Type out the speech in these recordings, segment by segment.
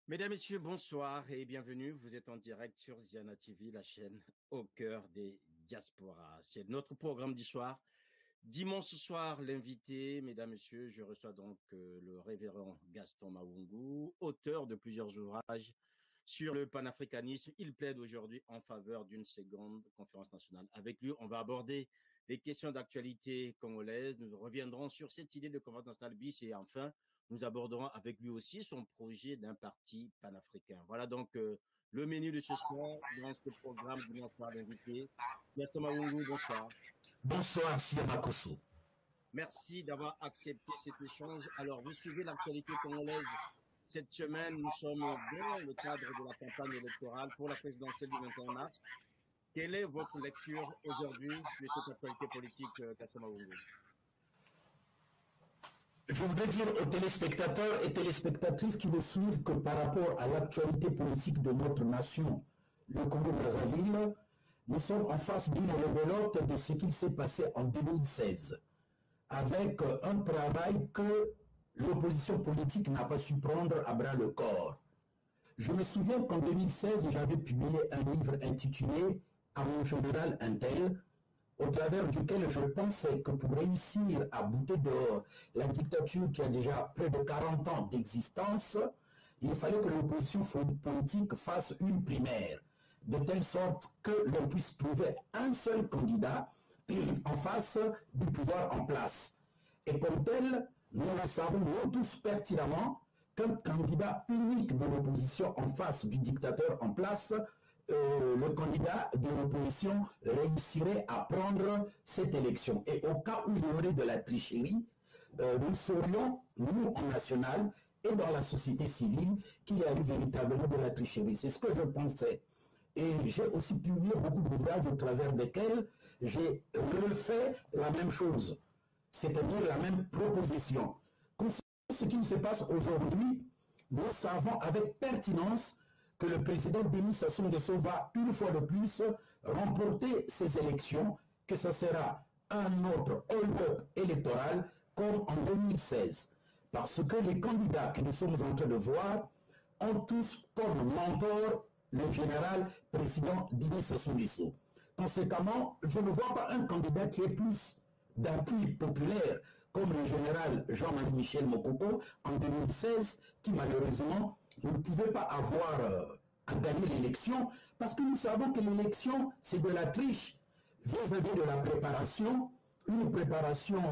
Mesdames, Messieurs, bonsoir et bienvenue. Vous êtes en direct sur Ziana TV, la chaîne au cœur des diasporas. C'est notre programme du soir. Dimanche soir, l'invité, mesdames, messieurs, je reçois donc le révérend Gaston Mawungu, auteur de plusieurs ouvrages sur le panafricanisme. Il plaide aujourd'hui en faveur d'une seconde conférence nationale. Avec lui, on va aborder des questions d'actualité congolaise. Nous reviendrons sur cette idée de conférence nationale bis et enfin, nous aborderons avec lui aussi son projet d'un parti panafricain. Voilà donc le menu de ce soir dans ce programme dimanche soir d'invité. Gaston Mawungu, bonsoir. Bonsoir, Siamakoso. Merci d'avoir accepté cet échange. Alors, vous suivez l'actualité congolaise. Cette semaine, nous sommes dans le cadre de la campagne électorale pour la présidentielle du 21 mars. Quelle est votre lecture aujourd'hui de cette actualité politique, Kassama Wungu? Je voudrais dire aux téléspectateurs et téléspectatrices qui ne suivent que par rapport à l'actualité politique de notre nation, le Congo-Brazzaville, nous sommes en face d'une rebelote de ce qu'il s'est passé en 2016, avec un travail que l'opposition politique n'a pas su prendre à bras le corps. Je me souviens qu'en 2016, j'avais publié un livre intitulé « À mon général Intel », au travers duquel je pensais que pour réussir à bouter dehors la dictature qui a déjà près de 40 ans d'existence, il fallait que l'opposition politique fasse une primaire, de telle sorte que l'on puisse trouver un seul candidat en face du pouvoir en place. Et comme tel, nous le savons nous tous pertinemment qu'un candidat unique de l'opposition en face du dictateur en place, le candidat de l'opposition réussirait à prendre cette élection. Et au cas où il y aurait de la tricherie, nous saurions, nous en national et dans la société civile, qu'il y a eu véritablement de la tricherie. C'est ce que je pensais. Et j'ai aussi publié beaucoup d'ouvrages au travers desquels j'ai refait la même chose, c'est-à-dire la même proposition. Concernant ce qui se passe aujourd'hui, nous savons avec pertinence que le président Denis Sassou Nguesso va une fois de plus remporter ces élections, que ce sera un autre hold-up électoral comme en 2016. Parce que les candidats que nous sommes en train de voir ont tous comme mentor le général président Denis Sassou Nguesso. Conséquemment, je ne vois pas un candidat qui ait plus d'appui populaire comme le général Jean-Marie Michel Mokoko en 2016, qui malheureusement ne pouvait pas avoir à gagner l'élection, parce que nous savons que l'élection, c'est de la triche vis-à-vis de la préparation, une préparation,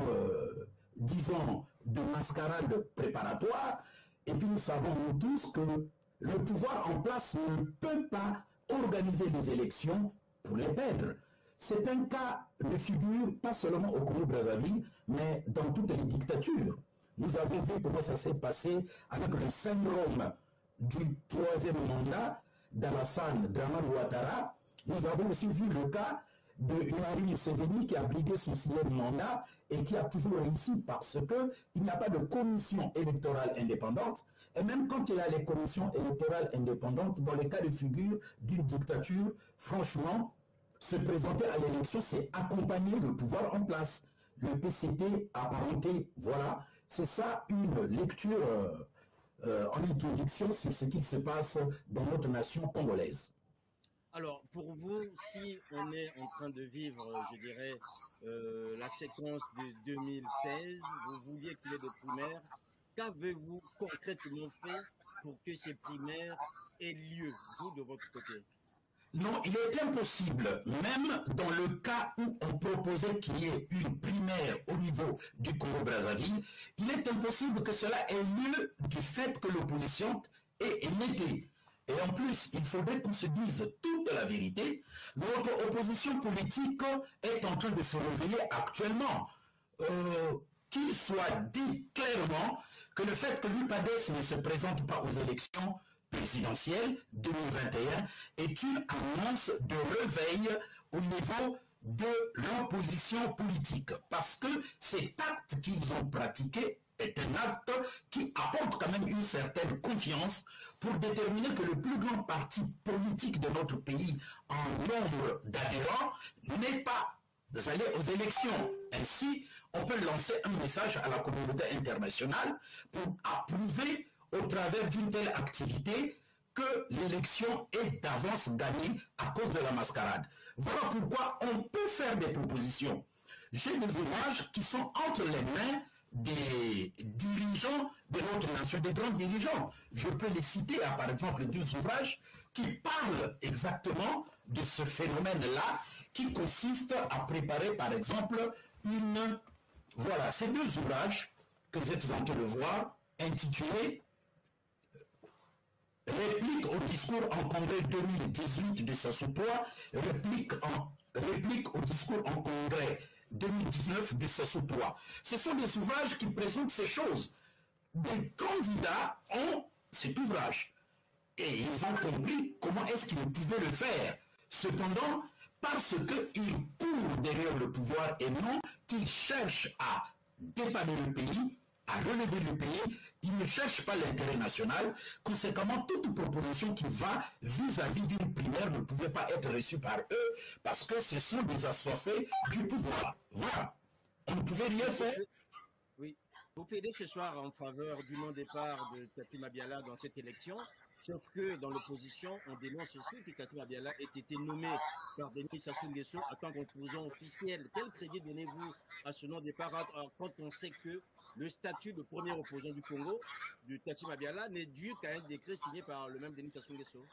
disons, de mascarade préparatoire, et puis nous savons nous tous que le pouvoir en place ne peut pas organiser des élections pour les perdre. C'est un cas de figure, pas seulement au Congo-Brazzaville, mais dans toutes les dictatures. Nous avons vu comment ça s'est passé avec le syndrome du troisième mandat d'Alassane Dramane Ouattara. Nous avons aussi vu le cas de Yoweri Museveni qui a brigué son sixième mandat et qui a toujours réussi parce qu'il n'y a pas de commission électorale indépendante. Et même quand il y a les commissions électorales indépendantes, dans les cas de figure d'une dictature, franchement, se présenter à l'élection, c'est accompagner le pouvoir en place. Le PCT apparenté, voilà. C'est ça une lecture en introduction sur ce qui se passe dans notre nation congolaise. Alors, pour vous, si on est en train de vivre, je dirais, la séquence de 2016, vous vouliez qu'il y ait des primaires, qu'avez-vous concrètement fait pour que ces primaires aient lieu, vous, de votre côté? Non, il est impossible, même dans le cas où on proposait qu'il y ait une primaire au niveau du Congo-Brazzaville, il est impossible que cela ait lieu du fait que l'opposition est émettée. Et en plus, il faudrait qu'on se dise toute la vérité. Notre opposition politique est en train de se réveiller actuellement. Qu'il soit dit clairement que le fait que l'UPADES ne se présente pas aux élections présidentielle 2021 est une annonce de réveil au niveau de l'opposition politique. Parce que cet acte qu'ils ont pratiqué est un acte qui apporte quand même une certaine confiance pour déterminer que le plus grand parti politique de notre pays en nombre d'adhérents n'est pas allé aux élections. Ainsi, on peut lancer un message à la communauté internationale pour approuver au travers d'une telle activité que l'élection est d'avance gagnée à cause de la mascarade. Voilà pourquoi on peut faire des propositions. J'ai des ouvrages qui sont entre les mains des dirigeants de notre nation, des grands dirigeants. Je peux les citer, par exemple, deux ouvrages qui parlent exactement de ce phénomène-là, qui consiste à préparer, par exemple, une... Voilà, ces deux ouvrages que vous êtes en train de voir, intitulés Réplique au discours en congrès 2018 de Sassou-Poix, réplique au discours en congrès 2019 de Sassou-Poix. Ce sont des ouvrages qui présentent ces choses. Des candidats ont cet ouvrage et ils ont compris comment est-ce qu'ils pouvaient le faire. Cependant, parce qu'ils courent derrière le pouvoir et non qu'ils cherchent à dépanner le pays, à relever le pays, ils ne cherchent pas l'intérêt national. Conséquemment, toute proposition qui va vis-à-vis d'une primaire ne pouvait pas être reçue par eux parce que ce sont des assoiffés du pouvoir. Voilà. On ne pouvait rien faire. Oui. Vous plaidez ce soir en faveur du non-départ de Tati Mabiala dans cette élection, sauf que dans l'opposition, on dénonce aussi que Tati Mabiala ait été nommé par Denis Sassou Nguesso en tant qu'opposant officiel. Quel crédit donnez-vous à ce non-départ quand on sait que le statut de premier opposant du Congo, de Tati Mabiala, n'est dû qu'à un décret signé par le même Denis Sassou Nguesso?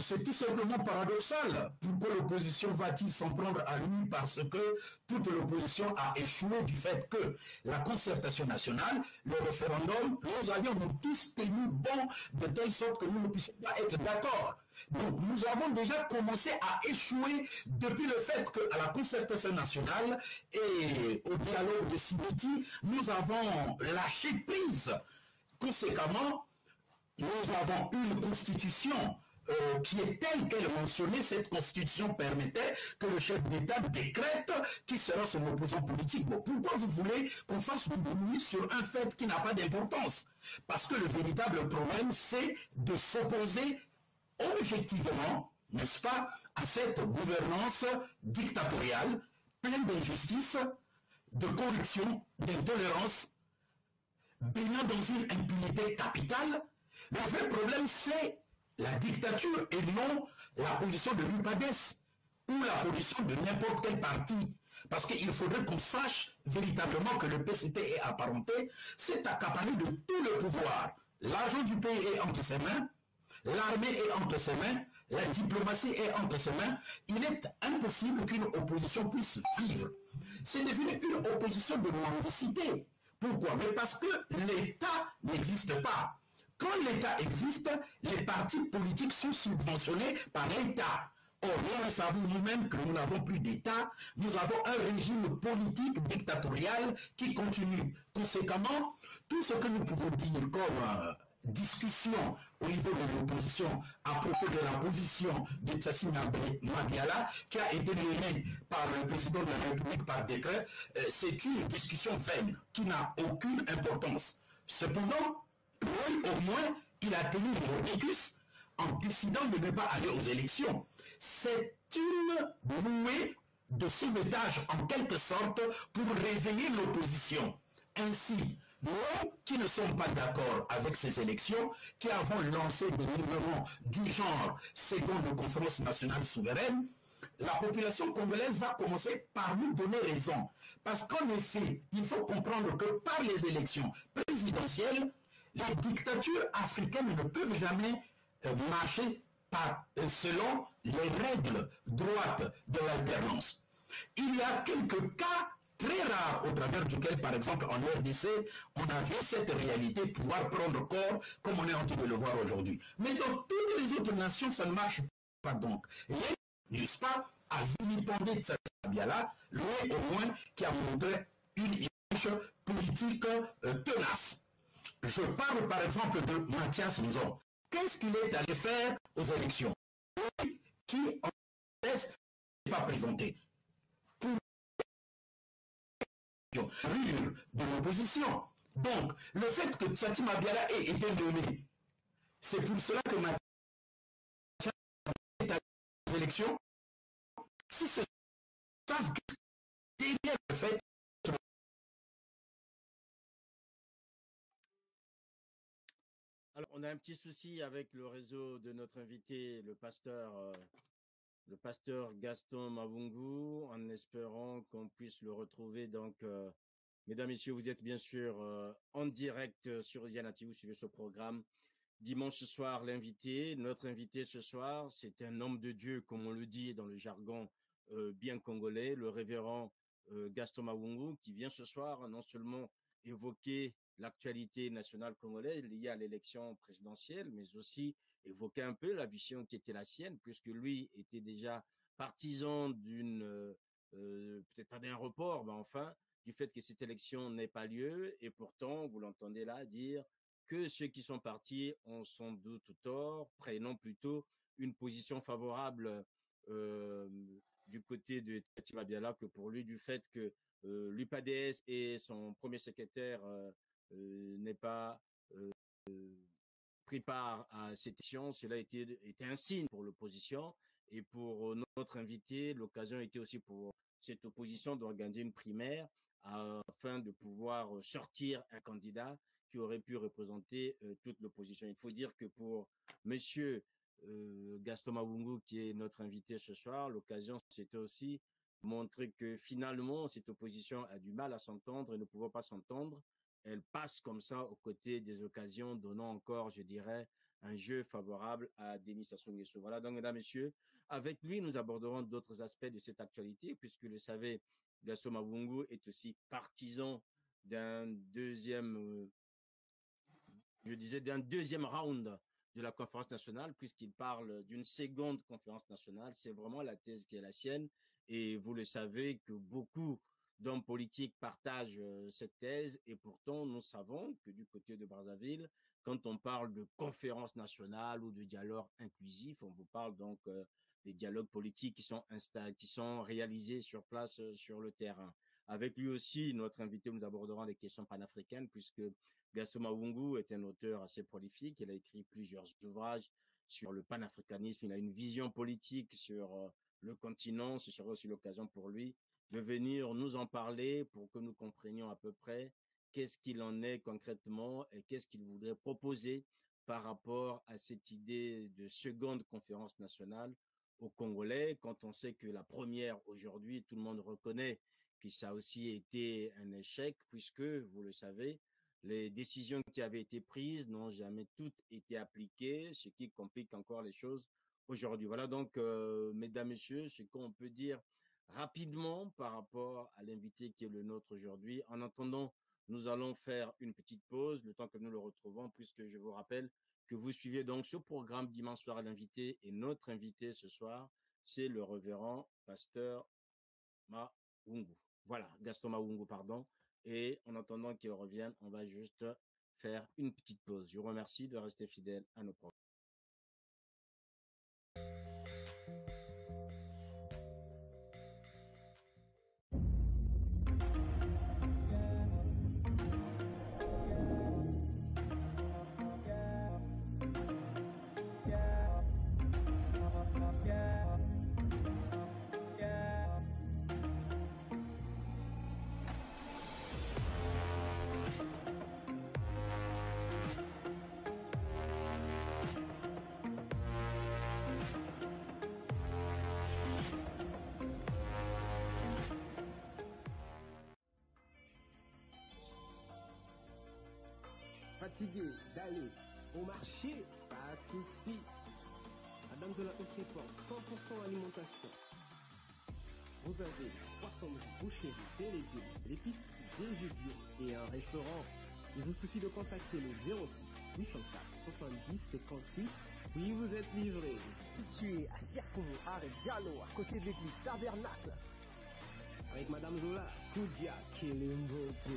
C'est tout simplement paradoxal. Pourquoi l'opposition va-t-il s'en prendre à lui? Parce que toute l'opposition a échoué du fait que la concertation nationale, le référendum, nous avions nous tous tenu bon de telle sorte que nous ne puissions pas être d'accord. Donc nous avons déjà commencé à échouer depuis le fait qu'à la concertation nationale et au dialogue de Simiti, nous avons lâché prise. Conséquemment, nous avons une constitution qui est telle qu'elle mentionnait. Cette constitution permettait que le chef d'État décrète qui sera son opposant politique. Bon, pourquoi vous voulez qu'on fasse du bruit sur un fait qui n'a pas d'importance? Parce que le véritable problème, c'est de s'opposer objectivement, n'est-ce pas, à cette gouvernance dictatoriale, pleine d'injustice, de corruption, d'intolérance, baignant dans une impunité capitale. Le vrai problème, c'est la dictature et non la position de l'UPADES ou la position de n'importe quel parti. Parce qu'il faudrait qu'on sache véritablement que le PCT est apparenté, c'est accaparé de tout le pouvoir. L'argent du pays est entre ses mains, l'armée est entre ses mains, la diplomatie est entre ses mains. Il est impossible qu'une opposition puisse vivre. C'est devenu une opposition de mendicité. Pourquoi? Mais parce que l'État n'existe pas. Quand l'État existe, les partis politiques sont subventionnés par l'État. Or, nous savons nous-mêmes que nous n'avons plus d'État, nous avons un régime politique dictatorial qui continue. Conséquemment, tout ce que nous pouvons dire comme discussion au niveau de l'opposition à propos de la position de Tati Mabiala, qui a été nommée par le président de la République par décret, c'est une discussion vaine, qui n'a aucune importance. Cependant, lui, au moins, il a tenu le mordicus en décidant de ne pas aller aux élections. C'est une bouée de sauvetage, en quelque sorte, pour réveiller l'opposition. Ainsi, nous qui ne sommes pas d'accord avec ces élections, qui avons lancé des mouvements du genre seconde conférence nationale souveraine, la population congolaise va commencer par nous donner raison. Parce qu'en effet, il faut comprendre que par les élections présidentielles, les dictatures africaines ne peuvent jamais marcher selon les règles droites de l'alternance. Il y a quelques cas très rares au travers duquel, par exemple, en RDC, on a vu cette réalité pouvoir prendre corps comme on est en train de le voir aujourd'hui. Mais dans toutes les autres nations, ça ne marche pas donc. Et, n'est-ce pas, à vilipender Tati Mabiala, lui au moins qui a montré une image politique tenace. Je parle par exemple de Mathias Nzon. Qu'est-ce qu'il est allé faire aux élections? Lui qui, en fait, n'est pas présenté. Pour rire de l'opposition. Donc, le fait que Tati Mabiala ait été nommé, c'est pour cela que Mathias est allé aux élections. Si ce savent que c'est bien le fait Alors, on a un petit souci avec le réseau de notre invité, le pasteur Gaston Mavungu, en espérant qu'on puisse le retrouver. Donc, mesdames, messieurs, vous êtes bien sûr en direct sur Zianati, vous suivez ce programme. Dimanche soir, notre invité ce soir, c'est un homme de Dieu, comme on le dit dans le jargon bien congolais, le révérend Gaston Mavungu, qui vient ce soir non seulement évoquer l'actualité nationale congolaise liée à l'élection présidentielle, mais aussi évoquer un peu la vision qui était la sienne, puisque lui était déjà partisan peut-être pas d'un report, mais enfin, du fait que cette élection n'ait pas lieu, et pourtant, vous l'entendez là dire que ceux qui sont partis ont sans doute tort, prenant plutôt une position favorable euh, du côté de Tati Mabiala que pour lui, du fait que l'UPADS et son premier secrétaire n'aient pas pris part à cette élection. Cela était un signe pour l'opposition et pour notre invité. L'occasion était aussi pour cette opposition d'organiser une primaire afin de pouvoir sortir un candidat qui aurait pu représenter toute l'opposition. Il faut dire que pour monsieur Gaston Mavungu, qui est notre invité ce soir, l'occasion, c'était aussi montrer que finalement, cette opposition a du mal à s'entendre et ne pouvant pas s'entendre, elle passe comme ça aux côtés des occasions, donnant encore, je dirais, un jeu favorable à Denis Sassou Nguesso. Voilà, donc, mesdames, messieurs, avec lui, nous aborderons d'autres aspects de cette actualité, puisque, vous le savez, Gaston Mavungu est aussi partisan d'un deuxième, d'un deuxième round de la conférence nationale, puisqu'il parle d'une seconde conférence nationale. C'est vraiment la thèse qui est la sienne. Et vous le savez que beaucoup d'hommes politiques partagent cette thèse. Et pourtant, nous savons que du côté de Brazzaville, quand on parle de conférence nationale ou de dialogue inclusif, on vous parle donc des dialogues politiques qui sont réalisés sur place, sur le terrain. Avec lui aussi, notre invité, nous aborderons des questions panafricaines, puisque Gaston Mavungu est un auteur assez prolifique. Il a écrit plusieurs ouvrages sur le panafricanisme. Il a une vision politique sur le continent. Ce sera aussi l'occasion pour lui de venir nous en parler pour que nous comprenions à peu près qu'est-ce qu'il en est concrètement et qu'est-ce qu'il voudrait proposer par rapport à cette idée de seconde conférence nationale aux Congolais, quand on sait que la première aujourd'hui, tout le monde reconnaît que ça a aussi été un échec, puisque, vous le savez, les décisions qui avaient été prises n'ont jamais toutes été appliquées, ce qui complique encore les choses aujourd'hui. Voilà donc, mesdames, messieurs, ce qu'on peut dire rapidement par rapport à l'invité qui est le nôtre aujourd'hui. En attendant, nous allons faire une petite pause, le temps que nous le retrouvons, puisque je vous rappelle que vous suivez donc ce programme dimanche soir à l'invité, et notre invité ce soir, c'est le révérend pasteur Mavungu. Voilà, Gaston Mavungu, pardon. Et en attendant qu'il revienne, on va juste faire une petite pause. Je vous remercie de rester fidèle à nos programmes. Fatigué d'aller au marché? Pas de souci. Madame Zola aussi porte 100% alimentation. Vous avez poissonnerie, boucherie, des légumes, l'épicerie, des jus bio et un restaurant. Il vous suffit de contacter le 06 804 70 58. Oui, vous êtes livré. Situé à Sirfou, Arrêt Diallo, à côté de l'église Tabernacle. Avec Madame Zola, Koudia Kilimbote.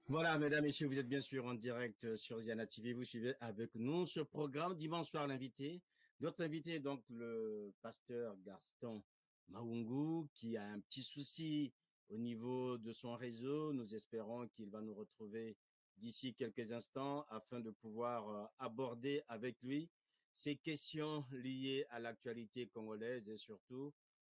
Voilà, mesdames, messieurs, vous êtes bien sûr en direct sur Ziana TV. Vous suivez avec nous ce programme. Dimanche soir, l'invité. Notre invité est donc le pasteur Gaston Mavungu, qui a un petit souci au niveau de son réseau. Nous espérons qu'il va nous retrouver d'ici quelques instants afin de pouvoir aborder avec lui ces questions liées à l'actualité congolaise et surtout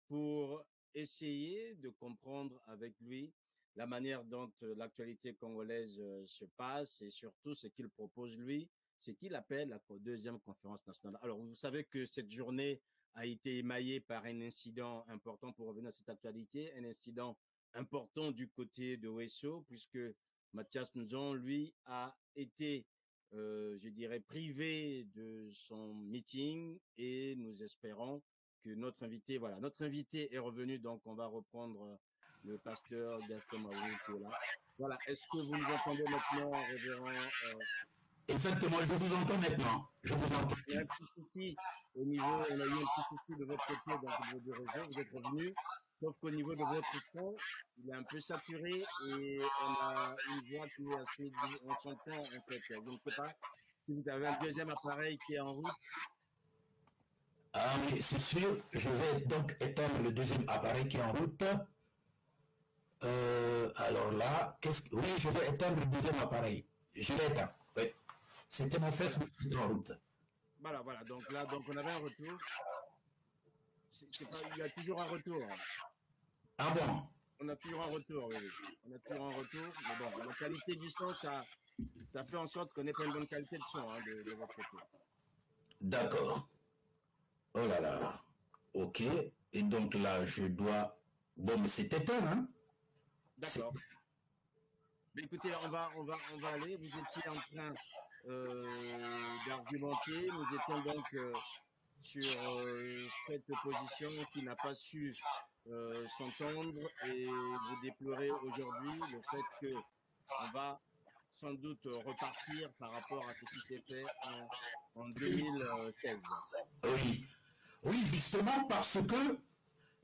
pour essayer de comprendre avec lui la manière dont l'actualité congolaise se passe et surtout ce qu'il propose lui, ce qu'il appelle la deuxième conférence nationale. Alors, vous savez que cette journée a été émaillée par un incident important pour revenir à cette actualité, un incident important du côté de Wesso, puisque Mathias Nzon, lui, a été, je dirais, privé de son meeting et nous espérons que notre invité est revenu, donc on va reprendre le pasteur Gaston Maoui qui est là. Voilà, est-ce que vous nous entendez maintenant, révérend Exactement, je vous entends maintenant. Je vous entends. Il y a un petit souci au niveau, on a eu un petit souci de votre côté, donc au niveau du réseau, vous êtes revenu, sauf qu'au niveau de votre son, il est un peu saturé et on a une voix qui est assez, on s'entend en fait. Je ne sais pas si vous avez un deuxième appareil qui est en route. Ah oui, c'est sûr, je vais donc éteindre le deuxième appareil qui est en route. Alors là, oui, je vais éteindre le deuxième appareil. Je l'ai éteint, oui. C'était mon Facebook qui est en route. Voilà, donc là, on avait un retour. Il y a toujours un retour. Ah bon? On a toujours un retour, oui. On a toujours un retour, mais bon, la qualité du son, ça fait en sorte qu'on n'ait pas une bonne qualité de son de votre côté. D'accord. Oh là là. Ok. Et donc là, je dois... Bon, mais c'est éteint, hein? D'accord. Mais écoutez, on va aller. Vous étiez en train d'argumenter. Nous étions donc sur cette position qui n'a pas su s'entendre et vous déplorez aujourd'hui le fait que on va sans doute repartir par rapport à ce qui s'est fait en 2016. Oui, justement parce que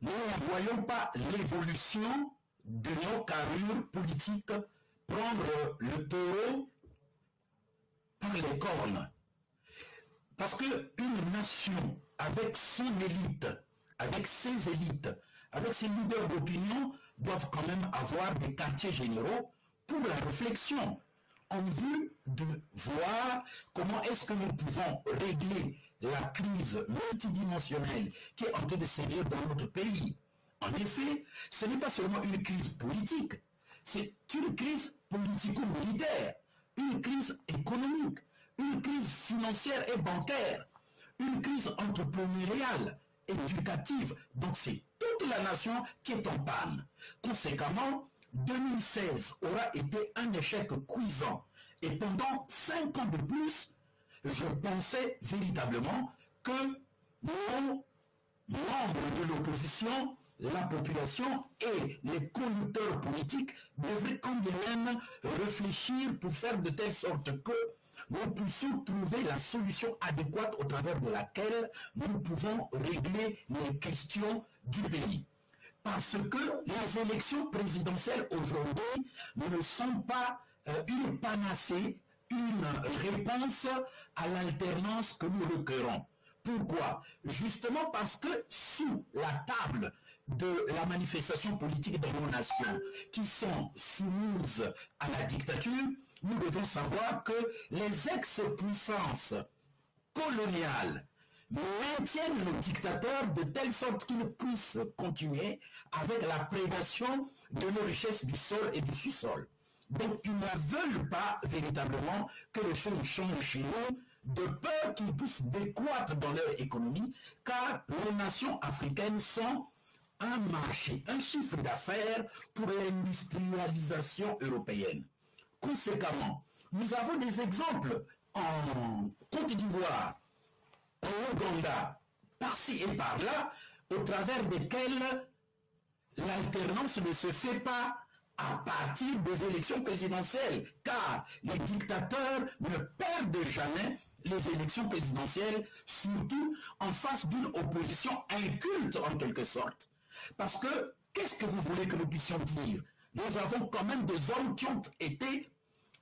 nous ne voyons pas l'évolution de nos carrures politiques prendre le taureau par les cornes. Parce qu'une nation avec son élite, avec ses élites, avec ses leaders d'opinion, doivent quand même avoir des quartiers généraux pour la réflexion, en vue de voir comment est-ce que nous pouvons régler la crise multidimensionnelle qui est en train de sévir dans notre pays. En effet, ce n'est pas seulement une crise politique, c'est une crise politico-militaire, une crise économique, une crise financière et bancaire, une crise entrepreneuriale, éducative. Donc c'est toute la nation qui est en panne. Conséquemment, 2016 aura été un échec cuisant. Et pendant 5 ans de plus, je pensais véritablement que nos membres de l'opposition, la population et les conducteurs politiques devraient quand même réfléchir pour faire de telle sorte que nous puissions trouver la solution adéquate au travers de laquelle nous pouvons régler les questions du pays. Parce que les élections présidentielles aujourd'hui ne sont pas une panacée, une réponse à l'alternance que nous requérons. Pourquoi? Justement parce que sous la table de la manifestation politique dans nos nations qui sont soumises à la dictature, nous devons savoir que les ex-puissances coloniales maintiennent nos dictateurs de telle sorte qu'ils ne puissent continuer avec la prédation de nos richesses du sol et du sous-sol. Donc ils ne veulent pas véritablement que les choses changent chez nous, de peur qu'ils puissent décroître dans leur économie, car les nations africaines sont un marché, un chiffre d'affaires pour l'industrialisation européenne. Conséquemment, nous avons des exemples en Côte d'Ivoire, en Ouganda, par-ci et par-là, au travers desquels l'alternance ne se fait pas à partir des élections présidentielles, car les dictateurs ne perdent jamais les élections présidentielles, surtout en face d'une opposition inculte en quelque sorte. Parce que, qu'est-ce que vous voulez que nous puissions dire? Nous avons quand même des hommes qui ont été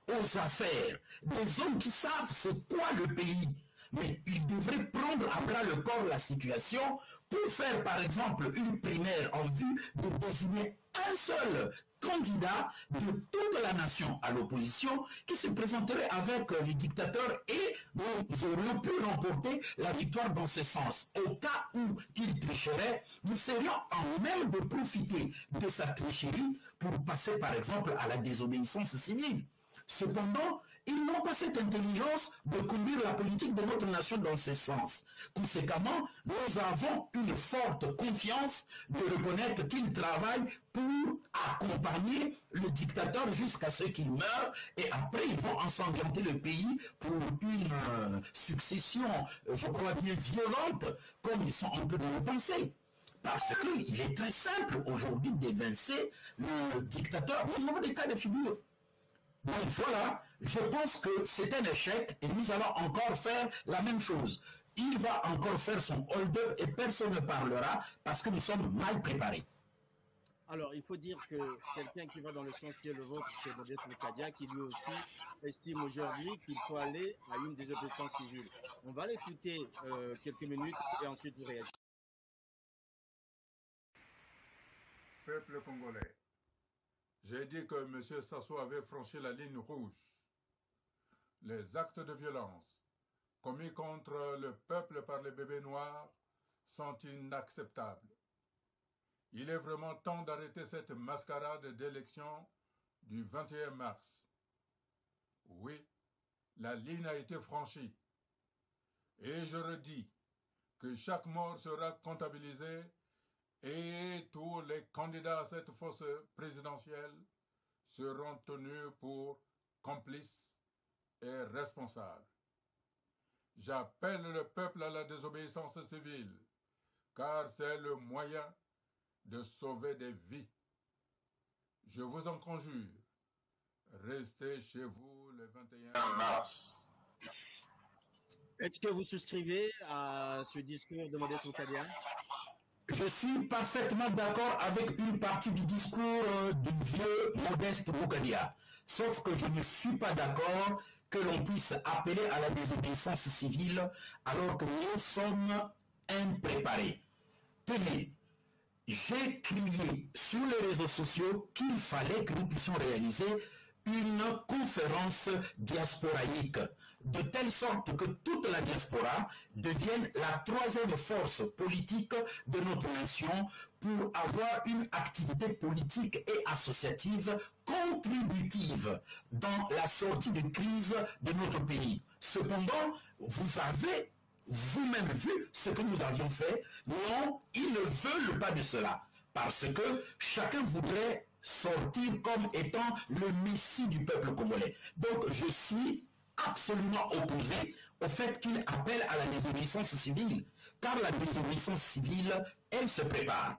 aux affaires, des hommes qui savent c'est quoi le pays. Mais ils devraient prendre à bras le corps la situation pour faire par exemple une primaire en vue de désigner un seul candidats de toute la nation à l'opposition qui se présenteraient avec le dictateur et nous aurions pu remporter la victoire dans ce sens. Au cas où il tricherait, nous serions en même de profiter de sa tricherie pour passer par exemple à la désobéissance civile. Cependant, ils n'ont pas cette intelligence de conduire la politique de notre nation dans ce sens. Conséquemment, nous avons une forte confiance de reconnaître qu'ils travaillent pour accompagner le dictateur jusqu'à ce qu'il meure et après ils vont ensanglanter le pays pour une succession, je crois bien violente, comme ils sont en train de le penser. Parce qu'il est très simple aujourd'hui d'évincer le dictateur. Nous avons des cas de figure. Donc voilà, je pense que c'est un échec et nous allons encore faire la même chose. Il va encore faire son hold-up et personne ne parlera parce que nous sommes mal préparés. Alors, il faut dire que quelqu'un qui va dans le sens qui est le vôtre, c'est Modeste Mukadia, qui lui aussi estime aujourd'hui qu'il faut aller à une désobéissance civile. On va l'écouter quelques minutes et ensuite vous réagir. Peuple congolais. J'ai dit que M. Sassou avait franchi la ligne rouge. Les actes de violence commis contre le peuple par les bébés noirs sont inacceptables. Il est vraiment temps d'arrêter cette mascarade d'élection du 21 mars. Oui, la ligne a été franchie. Et je redis que chaque mort sera comptabilisée et tous les candidats à cette fosse présidentielle seront tenus pour complices et responsables. J'appelle le peuple à la désobéissance civile, car c'est le moyen de sauver des vies. Je vous en conjure, restez chez vous le 21 mars. Est-ce que vous souscrivez à ce discours de Modeste Mukadia? Je suis parfaitement d'accord avec une partie du discours du vieux Modeste Mukadia. Sauf que je ne suis pas d'accord que l'on puisse appeler à la désobéissance civile alors que nous sommes impréparés. Tenez, j'ai crié sur les réseaux sociaux qu'il fallait que nous puissions réaliser une conférence diasporaïque, de telle sorte que toute la diaspora devienne la troisième force politique de notre nation pour avoir une activité politique et associative contributive dans la sortie de crise de notre pays. Cependant, vous avez vous-même vu ce que nous avions fait. Non, ils ne veulent pas de cela, parce que chacun voudrait sortir comme étant le messie du peuple congolais. Donc je suis absolument opposé au fait qu'il appelle à la désobéissance civile, car la désobéissance civile, elle se prépare.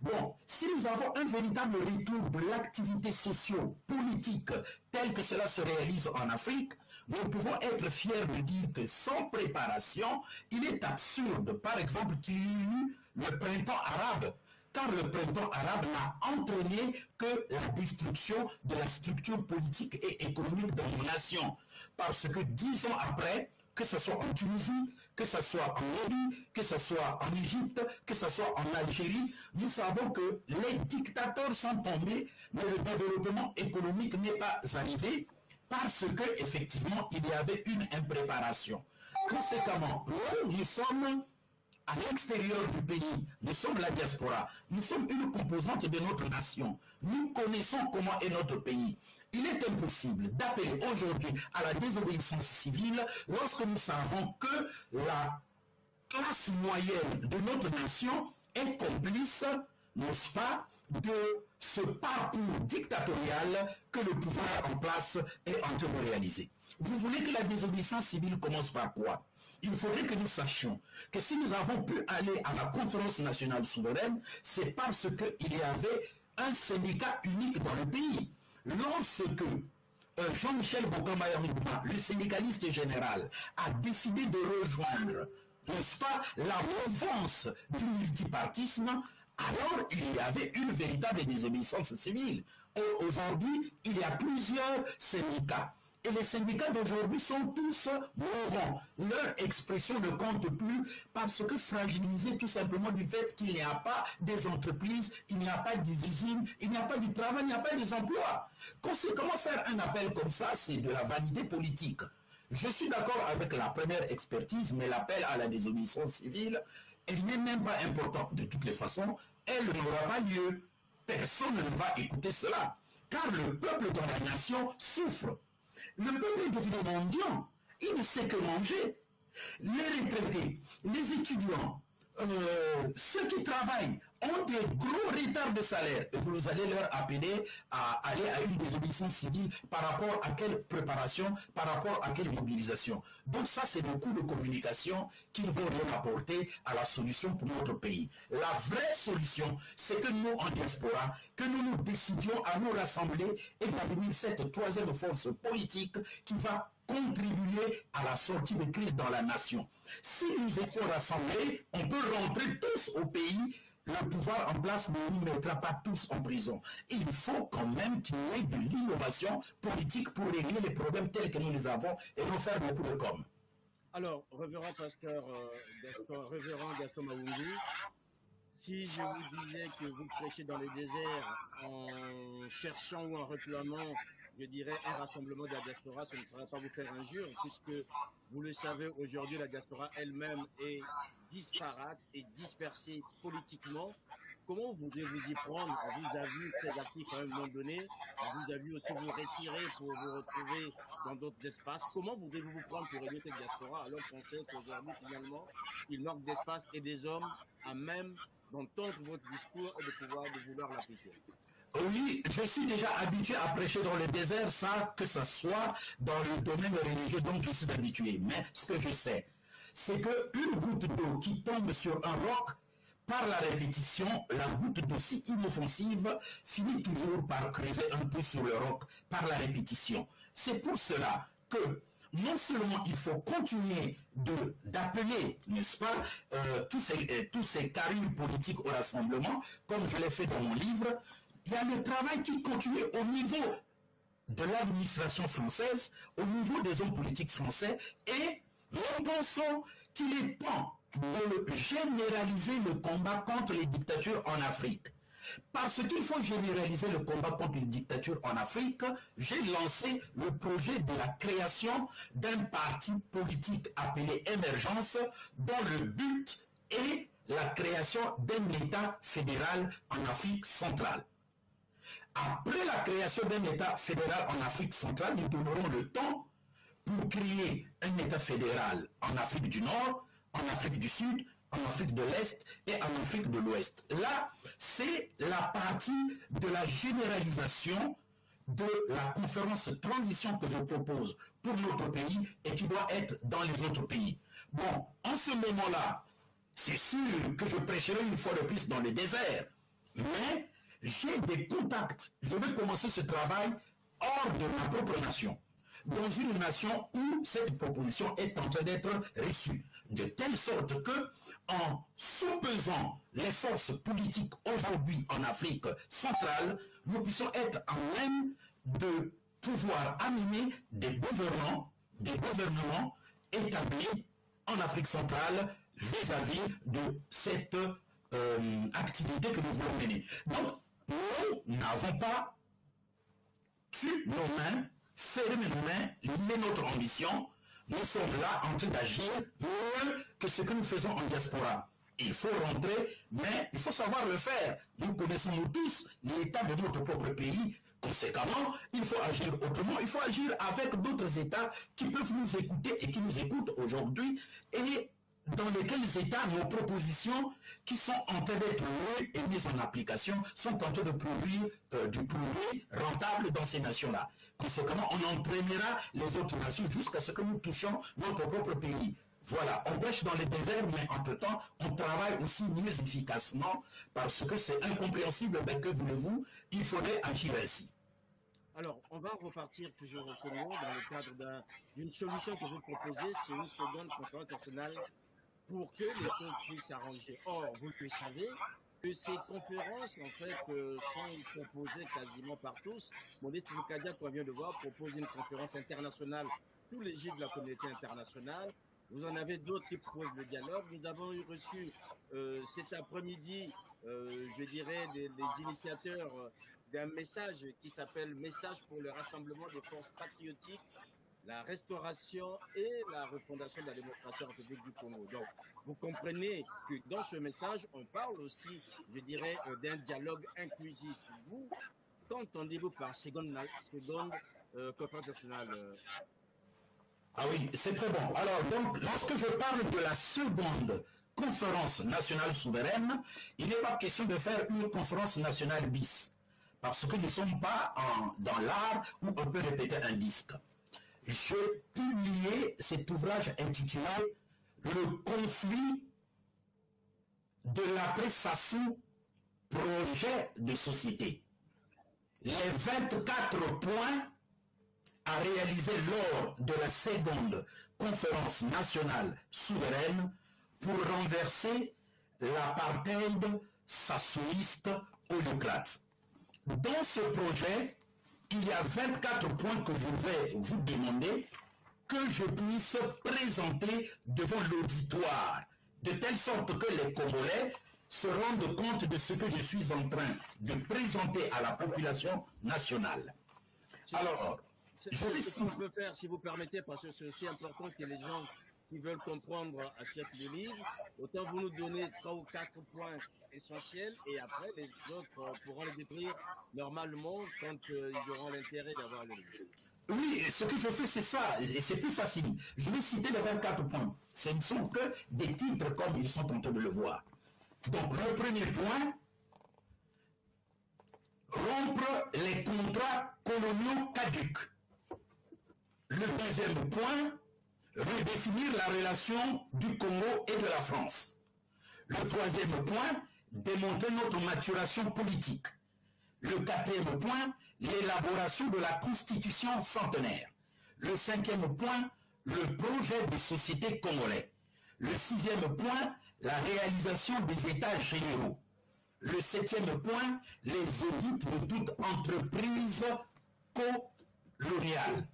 Bon, si nous avons un véritable retour de l'activité socio-politique telle que cela se réalise en Afrique, nous pouvons être fiers de dire que sans préparation, il est absurde, par exemple, qu'il y ait eu le printemps arabe, car le printemps arabe n'a entraîné que la destruction de la structure politique et économique de nos nations. Parce que 10 ans après, que ce soit en Tunisie, que ce soit en Libye, que ce soit en Égypte, que ce soit en Algérie, nous savons que les dictateurs sont tombés, mais le développement économique n'est pas arrivé parce que effectivement il y avait une impréparation. Conséquemment, nous sommes à l'extérieur du pays, nous sommes la diaspora, nous sommes une composante de notre nation. Nous connaissons comment est notre pays. Il est impossible d'appeler aujourd'hui à la désobéissance civile lorsque nous savons que la classe moyenne de notre nation est complice, n'est-ce pas, de ce parcours dictatorial que le pouvoir en place est en train de réaliser. Vous voulez que la désobéissance civile commence par quoi? Il faudrait que nous sachions que si nous avons pu aller à la conférence nationale souveraine, c'est parce qu'il y avait un syndicat unique dans le pays. Lorsque Jean-Michel Bokamaya-Ngouma, le syndicaliste général, a décidé de rejoindre, n'est-ce pas, la mouvance du multipartisme, alors il y avait une véritable désobéissance civile. Aujourd'hui, il y a plusieurs syndicats. Et les syndicats d'aujourd'hui sont tous mourants. Leur expression ne compte plus parce que fragilisés tout simplement du fait qu'il n'y a pas des entreprises, il n'y a pas des usines, il n'y a pas du travail, il n'y a pas des emplois. Conséquemment, faire un appel comme ça, c'est de la vanité politique. Je suis d'accord avec la première expertise, mais l'appel à la désobéissance civile, elle n'est même pas importante. De toutes les façons, elle n'aura pas lieu. Personne ne va écouter cela, car le peuple dans la nation souffre. Le peuple est devenu mendiant. Il ne sait que manger. Les retraités, les étudiants, ceux qui travaillent ont des gros retards de salaire. Et vous allez leur appeler à aller à une désobéissance civile par rapport à quelle préparation, par rapport à quelle mobilisation. Donc ça, c'est le coup de communication qui ne vont rien apporter à la solution pour notre pays. La vraie solution, c'est que nous, en diaspora, que nous nous décidions à nous rassembler et d'avenir cette troisième force politique qui va contribuer à la sortie de crise dans la nation. Si nous étions rassemblés, on peut rentrer tous au pays. Le pouvoir en place ne nous mettra pas tous en prison. Il faut quand même qu'il y ait de l'innovation politique pour régler les problèmes tels que nous les avons et non faire beaucoup de com'. Alors, révérend pasteur, révérend Gaston Mawungu, si je vous disais que vous prêchez dans le désert en cherchant ou en réclamant, je dirais, un rassemblement de la diaspora, ce ne serait pas vous faire injure, puisque vous le savez, aujourd'hui, la diaspora elle-même est disparate et dispersée politiquement. Comment vous devez vous y prendre? On vous a vu très actif à un moment donné, on vous a vu aussi vous retirer pour vous retrouver dans d'autres espaces. Comment vous devez vous prendre pour aider cette diaspora alors qu'on sait qu'aujourd'hui, finalement, il manque d'espace et des hommes à même d'entendre votre discours et de pouvoir de vouloir l'appliquer? Oui, je suis déjà habitué à prêcher dans le désert, ça, que ce soit dans le domaine religieux, donc je suis habitué. Mais ce que je sais, c'est qu'une goutte d'eau qui tombe sur un roc, par la répétition, la goutte d'eau si inoffensive finit toujours par creuser un peu sur le roc, par la répétition. C'est pour cela que non seulement il faut continuer d'appeler, n'est-ce pas, tous ces carrures politiques au rassemblement, comme je l'ai fait dans mon livre, il y a le travail qui continue au niveau de l'administration française, au niveau des hommes politiques français, et nous pensons qu'il est temps de généraliser le combat contre les dictatures en Afrique. Parce qu'il faut généraliser le combat contre les dictatures en Afrique, j'ai lancé le projet de la création d'un parti politique appelé Émergence, dont le but est la création d'un État fédéral en Afrique centrale. Après la création d'un État fédéral en Afrique centrale, nous donnerons le temps pour créer un État fédéral en Afrique du Nord, en Afrique du Sud, en Afrique de l'Est et en Afrique de l'Ouest. Là, c'est la partie de la généralisation de la conférence transition que je propose pour notre pays et qui doit être dans les autres pays. Bon, en ce moment-là, c'est sûr que je prêcherai une fois de plus dans le désert, mais j'ai des contacts. Je vais commencer ce travail hors de ma propre nation, dans une nation où cette proposition est en train d'être reçue, de telle sorte que, en soupesant les forces politiques aujourd'hui en Afrique centrale, nous puissions être en même de pouvoir amener des gouvernements établis en Afrique centrale vis-à-vis de cette activité que nous voulons mener. Donc, nous n'avons pas tué nos mains, fermé nos mains, lié notre ambition. Nous sommes là en train d'agir mieux que ce que nous faisons en diaspora. Il faut rentrer, mais il faut savoir le faire. Nous connaissons nous tous l'état de notre propre pays. Conséquemment, il faut agir autrement. Il faut agir avec d'autres États qui peuvent nous écouter et qui nous écoutent aujourd'hui et dans lesquels États nos propositions qui sont en train d'être lues et mises en application sont en train de produire du produit rentable dans ces nations-là. Conséquemment, on entraînera les autres nations jusqu'à ce que nous touchions notre propre pays. Voilà, on prêche dans les déserts, mais entre-temps, on travaille aussi mieux efficacement parce que c'est incompréhensible, mais que voulez-vous, il faudrait agir ainsi. Alors, on va repartir toujours au Congo dans le cadre d'une solution que vous proposez, c'est une seconde conférence nationale pour que les choses puissent s'arranger. Or, vous le savez, que ces conférences, en fait, sont proposées quasiment par tous. Modeste Mukadia, qu'on vient de voir, propose une conférence internationale sous l'égide de la communauté internationale. Vous en avez d'autres qui proposent le dialogue. Nous avons reçu cet après-midi, je dirais, les initiateurs d'un message qui s'appelle Message pour le rassemblement des forces patriotiques, la restauration et la refondation de la démocratie en République du Congo. Donc, vous comprenez que dans ce message, on parle aussi, je dirais, d'un dialogue inclusif. Vous, qu'entendez-vous par seconde conférence nationale Ah oui, c'est très bon. Alors, donc, lorsque je parle de la seconde conférence nationale souveraine, il n'est pas question de faire une conférence nationale bis, parce que nous ne sommes pas dans l'art où on peut répéter un disque. J'ai publié cet ouvrage intitulé « Le conflit de l'après-Sassou, projet de société ». Les 24 points à réaliser lors de la seconde conférence nationale souveraine pour renverser l'apartheid sassouiste holocrate. Dans ce projet, il y a 24 points que je vais vous demander que je puisse présenter devant l'auditoire, de telle sorte que les Congolais se rendent compte de ce que je suis en train de présenter à la population nationale. Alors, ce qu'on peut faire, si vous permettez, parce que c'est aussi important que les gens qui veulent comprendre achètent le livre, autant vous nous donnez 3 ou 4 points essentiels et après les autres pourront les découvrir normalement quand ils auront l'intérêt d'avoir le livre. Oui, ce que je fais, c'est ça, et c'est plus facile. Je vais citer les 24 points. Ce ne sont que des titres comme ils sont en train de le voir. Donc, le premier point, rompre les contrats coloniaux caducs. Le deuxième point, redéfinir la relation du Congo et de la France. Le troisième point, démontrer notre maturation politique. Le quatrième point, l'élaboration de la constitution centenaire. Le cinquième point, le projet de société congolais. Le sixième point, la réalisation des états généraux. Le septième point, les audits de toute entreprise coloniale.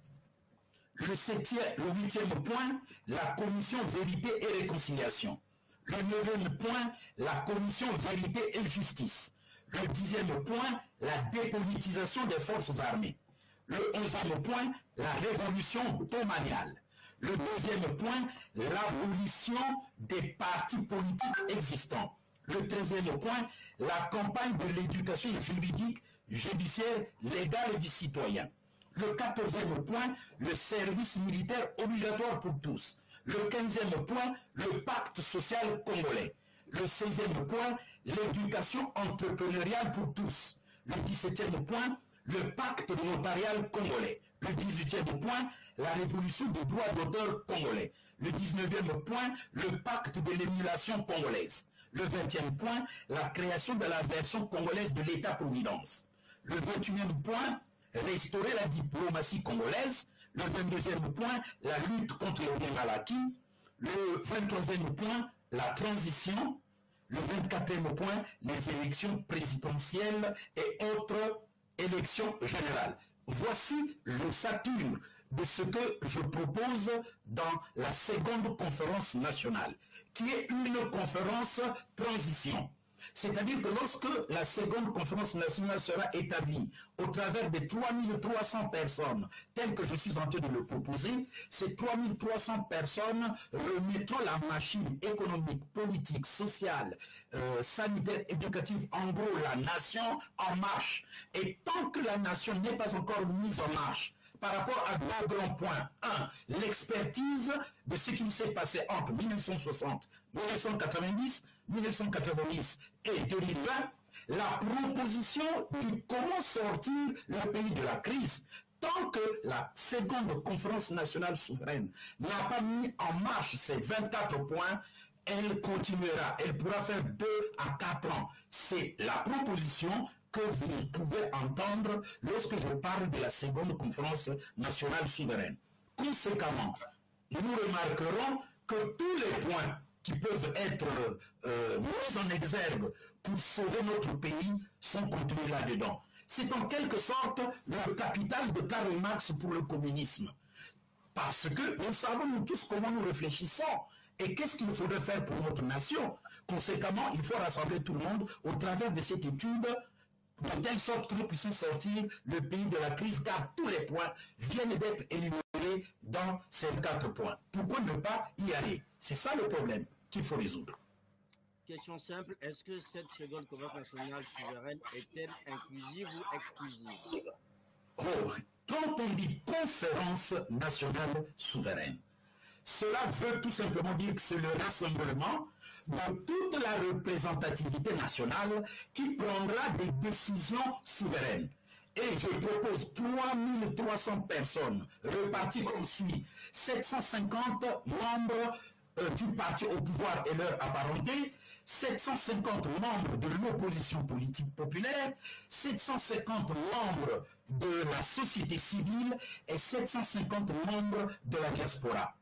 Le huitième point, la commission vérité et réconciliation. Le neuvième point, la commission vérité et justice. Le 10e point, la dépolitisation des forces armées. Le 11e point, la révolution domaniale. Le 2e point, l'abolition des partis politiques existants. Le 13e point, la campagne de l'éducation juridique, judiciaire, légale et du citoyen. Le 14e point, le service militaire obligatoire pour tous. Le 15e point, le pacte social congolais. Le 16e point, l'éducation entrepreneuriale pour tous. Le 17e point, le pacte notarial congolais. Le 18e point, la révolution des droits d'auteur congolais. Le 19e point, le pacte de l'émulation congolaise. Le 20e point, la création de la version congolaise de l'État-providence. Le 21e point, restaurer la diplomatie congolaise. Le 22e point, la lutte contre le bien mal acquis. Le 23e point, la transition. Le 24e point, les élections présidentielles et autres élections générales. Voici l'ossature de ce que je propose dans la seconde conférence nationale, qui est une conférence transition. C'est-à-dire que lorsque la seconde conférence nationale sera établie au travers des 3300 personnes, telles que je suis en train de le proposer, ces 3300 personnes remettront la machine économique, politique, sociale, sanitaire, éducative, en gros la nation en marche. Et tant que la nation n'est pas encore mise en marche, par rapport à deux grands points. Un, l'expertise de ce qui s'est passé entre 1960, 1990, 1990 et 2020, la proposition de comment sortir le pays de la crise. Tant que la seconde conférence nationale souveraine n'a pas mis en marche ces 24 points, elle continuera. Elle pourra faire 2 à 4 ans. C'est la proposition que vous pouvez entendre lorsque je parle de la seconde conférence nationale souveraine. Conséquemment, nous remarquerons que tous les points qui peuvent être mises en exergue pour sauver notre pays sont contenues là-dedans. C'est en quelque sorte le capital de Karl Marx pour le communisme. Parce que nous savons nous tous comment nous réfléchissons et qu'est-ce qu'il faudrait faire pour notre nation. Conséquemment, il faut rassembler tout le monde au travers de cette étude de telle sorte que nous puissions sortir le pays de la crise, car tous les points viennent d'être énumérés dans ces 4 points. Pourquoi ne pas y aller? C'est ça le problème qu'il faut résoudre. Question simple, est-ce que cette seconde conférence nationale souveraine est-elle inclusive ou exclusive? Oh, quand on dit conférence nationale souveraine, cela veut tout simplement dire que c'est le rassemblement de toute la représentativité nationale qui prendra des décisions souveraines. Et je propose 3300 personnes reparties comme suit. 750 membres du parti au pouvoir et leur apparentés, 750 membres de l'opposition politique populaire, 750 membres de la société civile et 750 membres de la diaspora.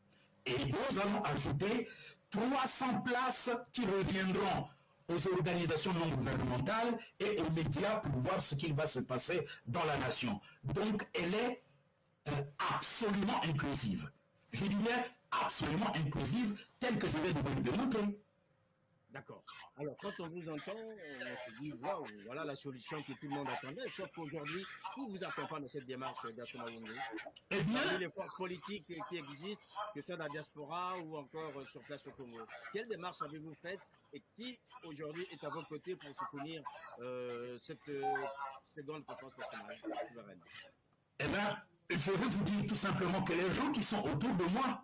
Et nous allons ajouter 300 places qui reviendront aux organisations non gouvernementales et aux médias pour voir ce qu'il va se passer dans la nation. Donc, elle est absolument inclusive. Je dis bien absolument inclusive, telle que je vais de vous le démontrer. D'accord. Alors, quand on vous entend, on se dit, waouh, voilà la solution que tout le monde attendait. Sauf qu'aujourd'hui, qui vous accompagne dans cette démarche d'Assoma Wungu? Eh bien, les forces politiques qui existent, que ce soit dans la diaspora ou encore sur place au Congo. Quelle démarche avez-vous faite et qui aujourd'hui est à vos côtés pour soutenir cette seconde conférence nationale souveraine? Eh bien, je veux vous dire tout simplement que les gens qui sont autour de moi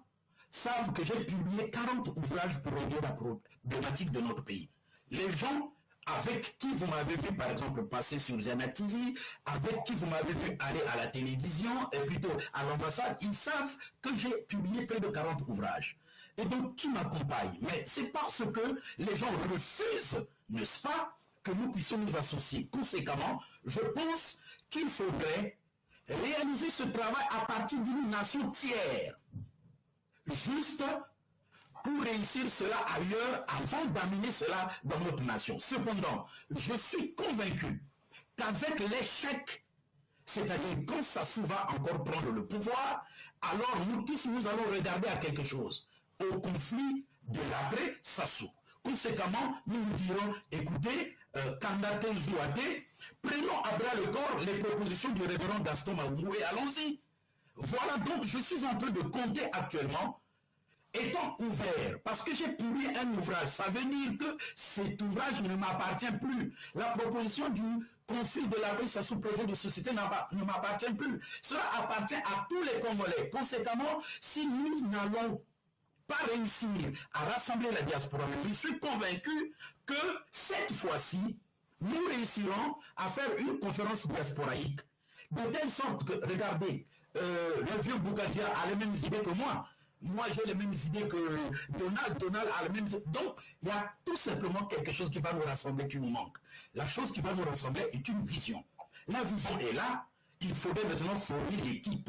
savent que j'ai publié 40 ouvrages pour régler la problématique de notre pays. Les gens avec qui vous m'avez vu, par exemple, passer sur Ziana TV, avec qui vous m'avez vu aller à la télévision, et plutôt à l'ambassade, ils savent que j'ai publié près de 40 ouvrages. Et donc, qui m'accompagne? Mais c'est parce que les gens refusent, n'est-ce pas, que nous puissions nous associer. Conséquemment, je pense qu'il faudrait réaliser ce travail à partir d'une nation tiers. Juste pour réussir cela ailleurs avant d'amener cela dans notre nation. Cependant, je suis convaincu qu'avec l'échec, c'est-à-dire quand Sassou va encore prendre le pouvoir, alors nous tous nous allons regarder à quelque chose, au conflit de l'après Sassou. Conséquemment, nous nous dirons, écoutez, Kandate Zouate, prenons à bras le corps les propositions du révérend Gaston Maoumou et allons-y. Voilà donc, je suis en train de compter actuellement, étant ouvert, parce que j'ai publié un ouvrage, ça veut dire que cet ouvrage ne m'appartient plus. La proposition du conflit de la paix, ça sous-projet de société ne m'appartient plus. Cela appartient à tous les Congolais. Conséquemment, si nous n'allons pas réussir à rassembler la diaspora, je suis convaincu que cette fois-ci, nous réussirons à faire une conférence diasporaïque, de telle sorte que, regardez, le vieux Bougadia a les mêmes idées que moi. Moi, j'ai les mêmes idées que Donald a les mêmes idées. Donc, il y a tout simplement quelque chose qui va nous rassembler, qui nous manque. La chose qui va nous rassembler est une vision. La vision est là, il faudrait maintenant former l'équipe.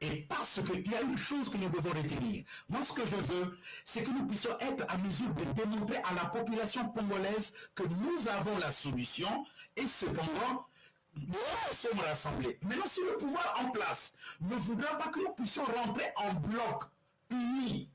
Et parce qu'il y a une chose que nous devons retenir. Moi, ce que je veux, c'est que nous puissions être à mesure de démontrer à la population congolaise que nous avons la solution et cependant, nous sommes rassemblés. Maintenant, si le pouvoir en place ne voudra pas que nous puissions rentrer en bloc unis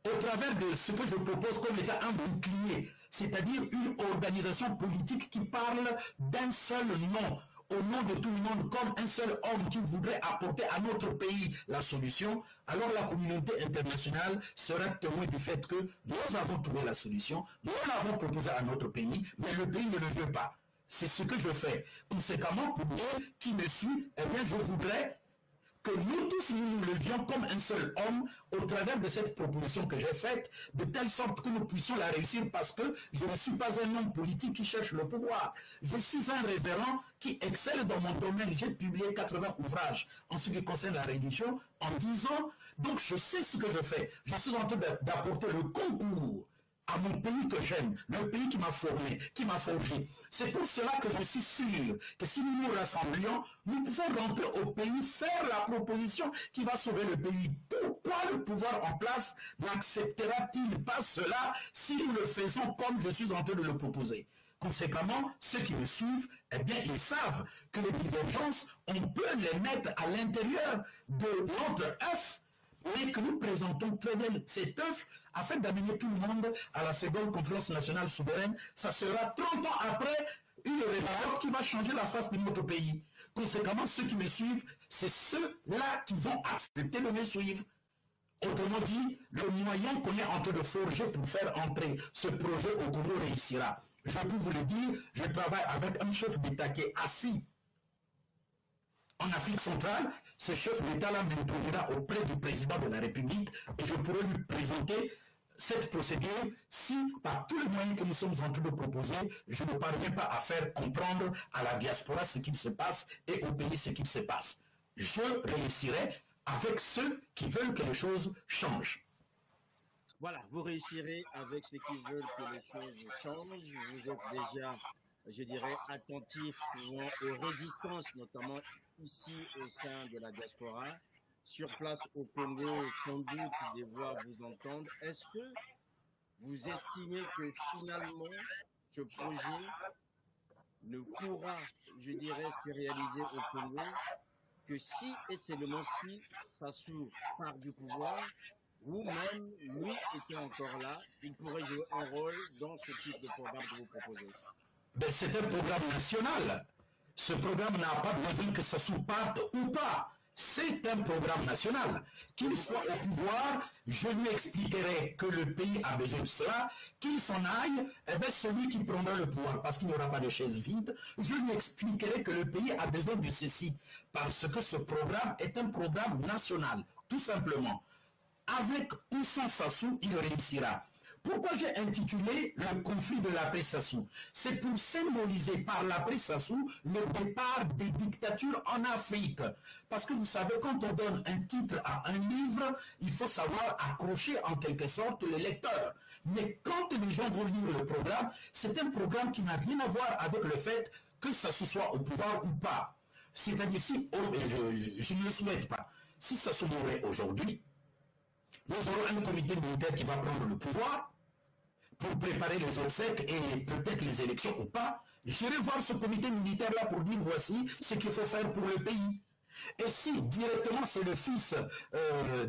au travers de ce que je propose comme étant un bouclier, c'est-à-dire une organisation politique qui parle d'un seul nom, au nom de tout le monde, comme un seul homme qui voudrait apporter à notre pays la solution, alors la communauté internationale sera témoin du fait que nous avons trouvé la solution, nous l'avons proposé à notre pays, mais le pays ne le veut pas. C'est ce que je fais. Conséquemment, pour moi qui me suit, eh bien, je voudrais que nous tous nous levions comme un seul homme au travers de cette proposition que j'ai faite, de telle sorte que nous puissions la réussir parce que je ne suis pas un homme politique qui cherche le pouvoir. Je suis un révérend qui excelle dans mon domaine. J'ai publié 80 ouvrages en ce qui concerne la religion en 10 ans. Donc je sais ce que je fais. Je suis en train d'apporter le concours à mon pays que j'aime, le pays qui m'a formé, qui m'a forgé. C'est pour cela que je suis sûr que si nous nous rassemblions, nous pouvons rentrer au pays, faire la proposition qui va sauver le pays. Pourquoi le pouvoir en place n'acceptera-t-il pas cela si nous le faisons comme je suis en train de le proposer? Conséquemment, ceux qui me suivent, eh bien, ils savent que les divergences, on peut les mettre à l'intérieur de notre œuf, mais que nous présentons très bien cet œuf afin d'amener tout le monde à la seconde conférence nationale souveraine. Ça sera 30 ans après une révolte qui va changer la face de notre pays. Conséquemment, ceux qui me suivent, c'est ceux-là qui vont accepter de me suivre. Autrement dit, le moyen qu'on est en train de forger pour faire entrer ce projet au Congo réussira. Je peux vous le dire, je travaille avec un chef d'État qui est assis en Afrique centrale. Ce chef d'État-là m'introduira auprès du président de la République et je pourrai lui présenter cette procédure si, par tous les moyens que nous sommes en train de proposer, je ne parviens pas à faire comprendre à la diaspora ce qu'il se passe et au pays ce qu'il se passe. Je réussirai avec ceux qui veulent que les choses changent. Voilà, vous réussirez avec ceux qui veulent que les choses changent. Vous êtes déjà, je dirais, attentif souvent aux résistances, notamment ici au sein de la diaspora. Sur place au Congo, sans doute des voix vous entendent. Est-ce que vous estimez que finalement, ce projet ne pourra, je dirais, se réaliser au Congo que si et seulement si Sassou part du pouvoir, ou même lui étant encore là, il pourrait jouer un rôle dans ce type de programme que vous proposez? Ben, c'est un programme national. Ce programme n'a pas besoin que Sassou parte ou pas. C'est un programme national. Qu'il soit au pouvoir, je lui expliquerai que le pays a besoin de cela, qu'il s'en aille, eh bien celui qui prendra le pouvoir, parce qu'il n'y aura pas de chaise vide, je lui expliquerai que le pays a besoin de ceci, parce que ce programme est un programme national, tout simplement. Avec ou sans Sassou, il réussira. Pourquoi j'ai intitulé le conflit de l'après-Sassou? C'est pour symboliser par l'après-Sassou le départ des dictatures en Afrique. Parce que vous savez, quand on donne un titre à un livre, il faut savoir accrocher en quelque sorte le lecteur. Mais quand les gens vont lire le programme, c'est un programme qui n'a rien à voir avec le fait que Sassou soit au pouvoir ou pas. C'est-à-dire, si je ne le souhaite pas, si Sassou mourait aujourd'hui, nous aurons un comité militaire qui va prendre le pouvoir pour préparer les obsèques et peut-être les élections ou pas. J'irai voir ce comité militaire-là pour dire voici ce qu'il faut faire pour le pays. Et si directement c'est le fils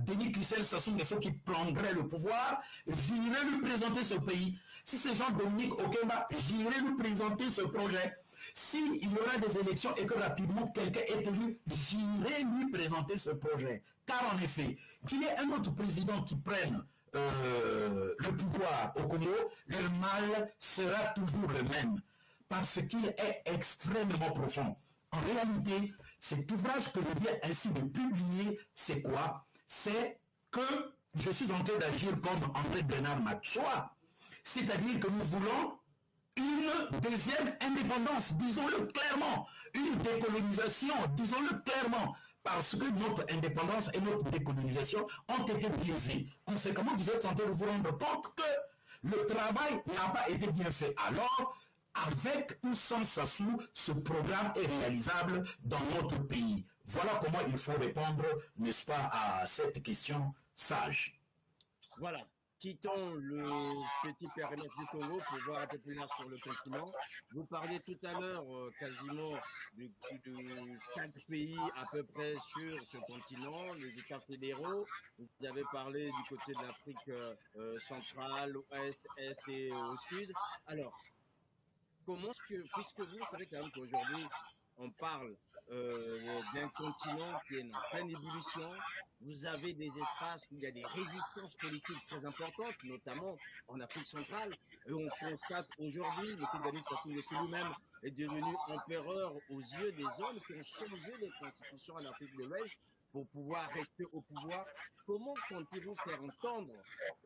Denis Christel Sassou Nguesso qui prendrait le pouvoir, j'irai lui présenter ce pays. Si c'est Jean-Dominique Okemba, j'irai lui présenter ce projet. S'il y aura des élections et que rapidement quelqu'un est élu, j'irai lui présenter ce projet. Car en effet, qu'il y ait un autre président qui prenne le pouvoir au Congo, le mal sera toujours le même. Parce qu'il est extrêmement profond. En réalité, cet ouvrage que je viens ainsi de publier, c'est quoi? C'est que je suis en train d'agir comme André Bernard Matsua. C'est-à-dire que nous voulons une deuxième indépendance, disons-le clairement, une décolonisation, disons-le clairement, parce que notre indépendance et notre décolonisation ont été biaisées. Conséquemment, vous êtes en train de vous rendre compte que le travail n'a pas été bien fait. Alors, avec ou sans Sassou, ce programme est réalisable dans notre pays. Voilà comment il faut répondre, n'est-ce pas, à cette question sage. Voilà. Quittons le petit périmètre du Congo pour voir un peu plus large sur le continent. Vous parliez tout à l'heure quasiment de 5 pays à peu près sur ce continent, les États fédéraux. Vous avez parlé du côté de l'Afrique centrale, ouest, est et au sud. Alors, comment est-ce que, puisque vous savez quand même qu'aujourd'hui, on parle d'un continent qui est en pleine ébullition, vous avez des espaces où il y a des résistances politiques très importantes, notamment en Afrique centrale, et on constate aujourd'hui, M. Denis Sassou Nguesso lui-même est devenu empereur aux yeux des hommes qui ont changé les constitutions en Afrique de l'Ouest pour pouvoir rester au pouvoir. Comment comptez-vous faire entendre,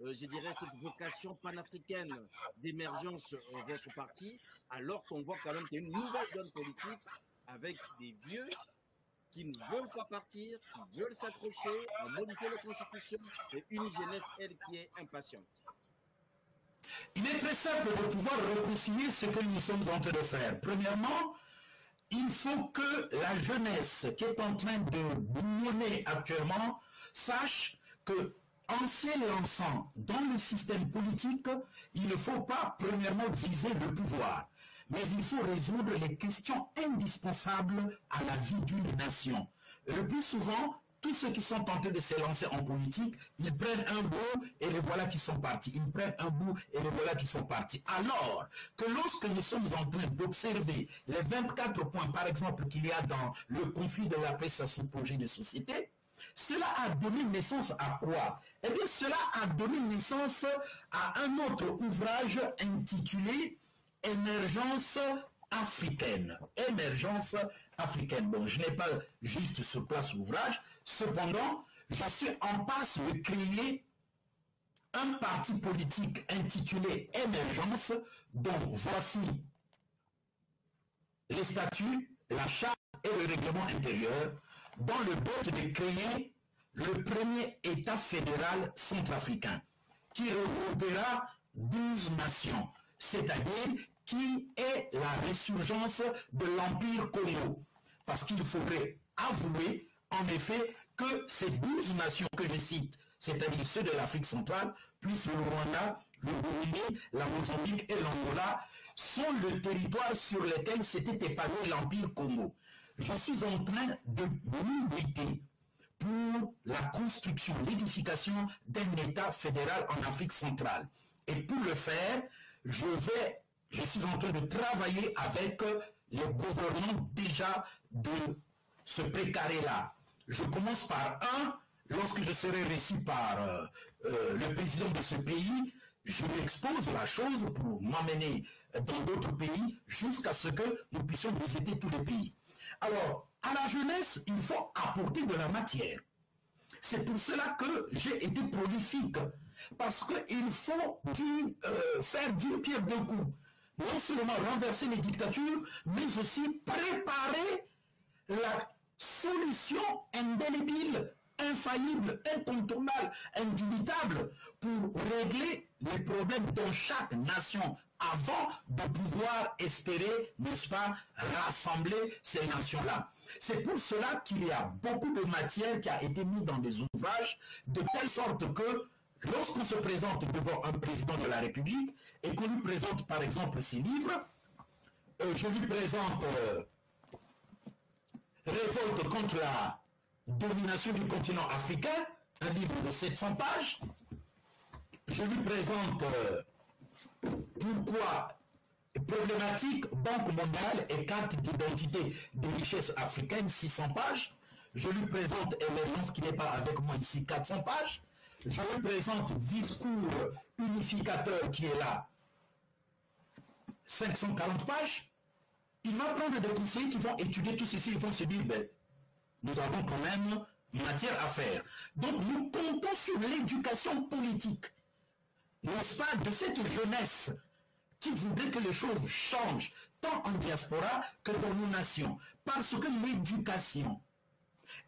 je dirais, cette vocation panafricaine d'émergence de votre parti, alors qu'on voit quand même qu'il y a une nouvelle donne politique avec des vieux qui ne veulent pas partir, qui veulent s'accrocher, à modifier la Constitution, et une jeunesse, elle, qui est impatiente? Il est très simple de pouvoir réconcilier ce que nous sommes en train de faire. Premièrement, il faut que la jeunesse qui est en train de bouillonner actuellement sache que en s'élançant dans le système politique, il ne faut pas premièrement viser le pouvoir, mais il faut résoudre les questions indispensables à la vie d'une nation. Le plus souvent, tous ceux qui sont tentés de s'élancer en politique, ils prennent un bout et les voilà qui sont partis. Ils prennent un bout et les voilà qui sont partis. Alors que lorsque nous sommes en train d'observer les 24 points, par exemple, qu'il y a dans le conflit de la paix sous projet de société, cela a donné naissance à quoi? Eh bien, cela a donné naissance à un autre ouvrage intitulé « Émergence africaine ». Émergence africaine. Bon, je n'ai pas juste sur place l'ouvrage. Cependant, je suis en passe de créer un parti politique intitulé Émergence, dont voici les statuts, la charte et le règlement intérieur, dans le but de créer le premier État fédéral centrafricain, qui regroupera 12 nations, c'est-à-dire qui est la résurgence de l'Empire Congo. Parce qu'il faudrait avouer, en effet, que ces 12 nations que je cite, c'est-à-dire ceux de l'Afrique centrale, plus le Rwanda, le Burundi, la Mozambique et l'Angola, sont le territoire sur lequel s'était épanoui l'Empire Congo. Je suis en train de militer pour la construction, l'édification d'un État fédéral en Afrique centrale. Et pour le faire, je suis en train de travailler avec les gouvernants déjà de ce précaré-là. Je commence par un, lorsque je serai reçu par le président de ce pays, je lui expose la chose pour m'amener dans d'autres pays jusqu'à ce que nous puissions visiter tous les pays. Alors, à la jeunesse, il faut apporter de la matière. C'est pour cela que j'ai été prolifique, parce qu'il faut faire d'une pierre deux coups. Non seulement renverser les dictatures, mais aussi préparer la solution indélébile, infaillible, incontournable, indubitable pour régler les problèmes dans chaque nation avant de pouvoir espérer, n'est-ce pas, rassembler ces nations-là. C'est pour cela qu'il y a beaucoup de matière qui a été mise dans des ouvrages de telle sorte que lorsqu'on se présente devant un président de la République et qu'on lui présente par exemple ses livres, je lui présente Révolte contre la domination du continent africain, un livre de 700 pages. Je lui présente pourquoi problématique, Banque mondiale et carte d'identité des richesses africaines, 600 pages. Je lui présente Émergence qui n'est pas avec moi ici, 400 pages. Je lui présente Discours unificateur qui est là, 540 pages. Il va prendre des conseillers qui vont étudier tout ceci, ils vont se dire, ben, nous avons quand même matière à faire. Donc nous comptons sur l'éducation politique, n'est-ce pas, de cette jeunesse qui voudrait que les choses changent, tant en diaspora que dans nos nations. Parce que l'éducation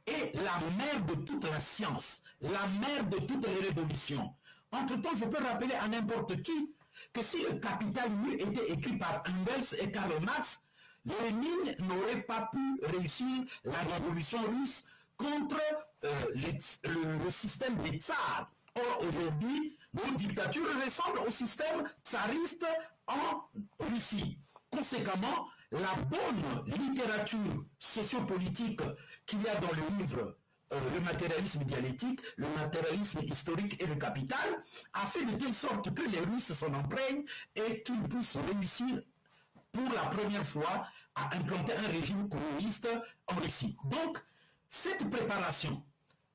est la mère de toute la science, la mère de toutes les révolutions. Entre-temps, je peux rappeler à n'importe qui que si le Capital nu était écrit par Engels et Karl Marx, Lénine n'aurait pas pu réussir la révolution russe contre le système des tsars. Or, aujourd'hui, nos dictatures ressemblent au système tsariste en Russie. Conséquemment, la bonne littérature sociopolitique qu'il y a dans le livre le matérialisme dialectique, le matérialisme historique et le capital, a fait de telle sorte que les Russes s'en imprègnent et qu'ils puissent réussir pour la première fois à implanter un régime communiste en Russie. Donc, cette préparation,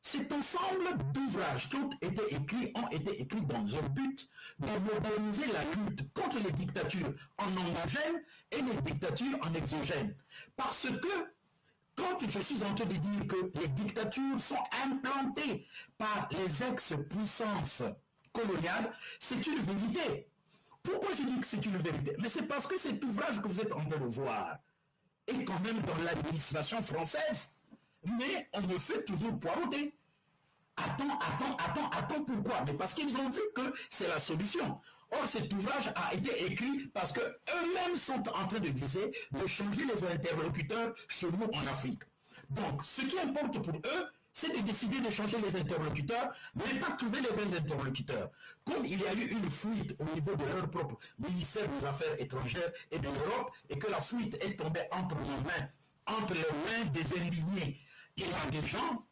cet ensemble d'ouvrages qui ont été écrits dans un but de moderniser la lutte contre les dictatures en endogène et les dictatures en exogène. Parce que, quand je suis en train de dire que les dictatures sont implantées par les ex-puissances coloniales, c'est une vérité. Pourquoi je dis que c'est une vérité? Mais c'est parce que cet ouvrage que vous êtes en train de voir est quand même dans l'administration française. Mais on me fait toujours poireauter. Attends, pourquoi? Mais parce qu'ils ont vu que c'est la solution. Or, cet ouvrage a été écrit parce qu'eux-mêmes sont en train de viser de changer les interlocuteurs chez nous en Afrique. Donc, ce qui importe pour eux, c'est de décider de changer les interlocuteurs, mais pas trouver les vrais interlocuteurs. Comme il y a eu une fuite au niveau de leur propre ministère des Affaires étrangères et de l'Europe, et que la fuite est tombée entre les mains des indignés. Il y a des gens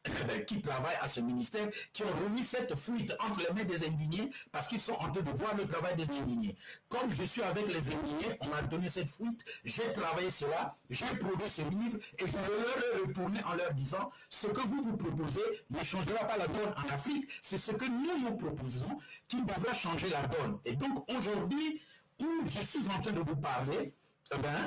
qui travaillent à ce ministère qui ont remis cette fuite entre les mains des indignés parce qu'ils sont en train de voir le travail des indignés. Comme je suis avec les indignés, on m'a donné cette fuite, j'ai travaillé cela, j'ai produit ce livre et je leur ai retourné en leur disant ce que vous proposez ne changera pas la donne en Afrique, c'est ce que nous proposons qui devra changer la donne. Et donc aujourd'hui, où je suis en train de vous parler,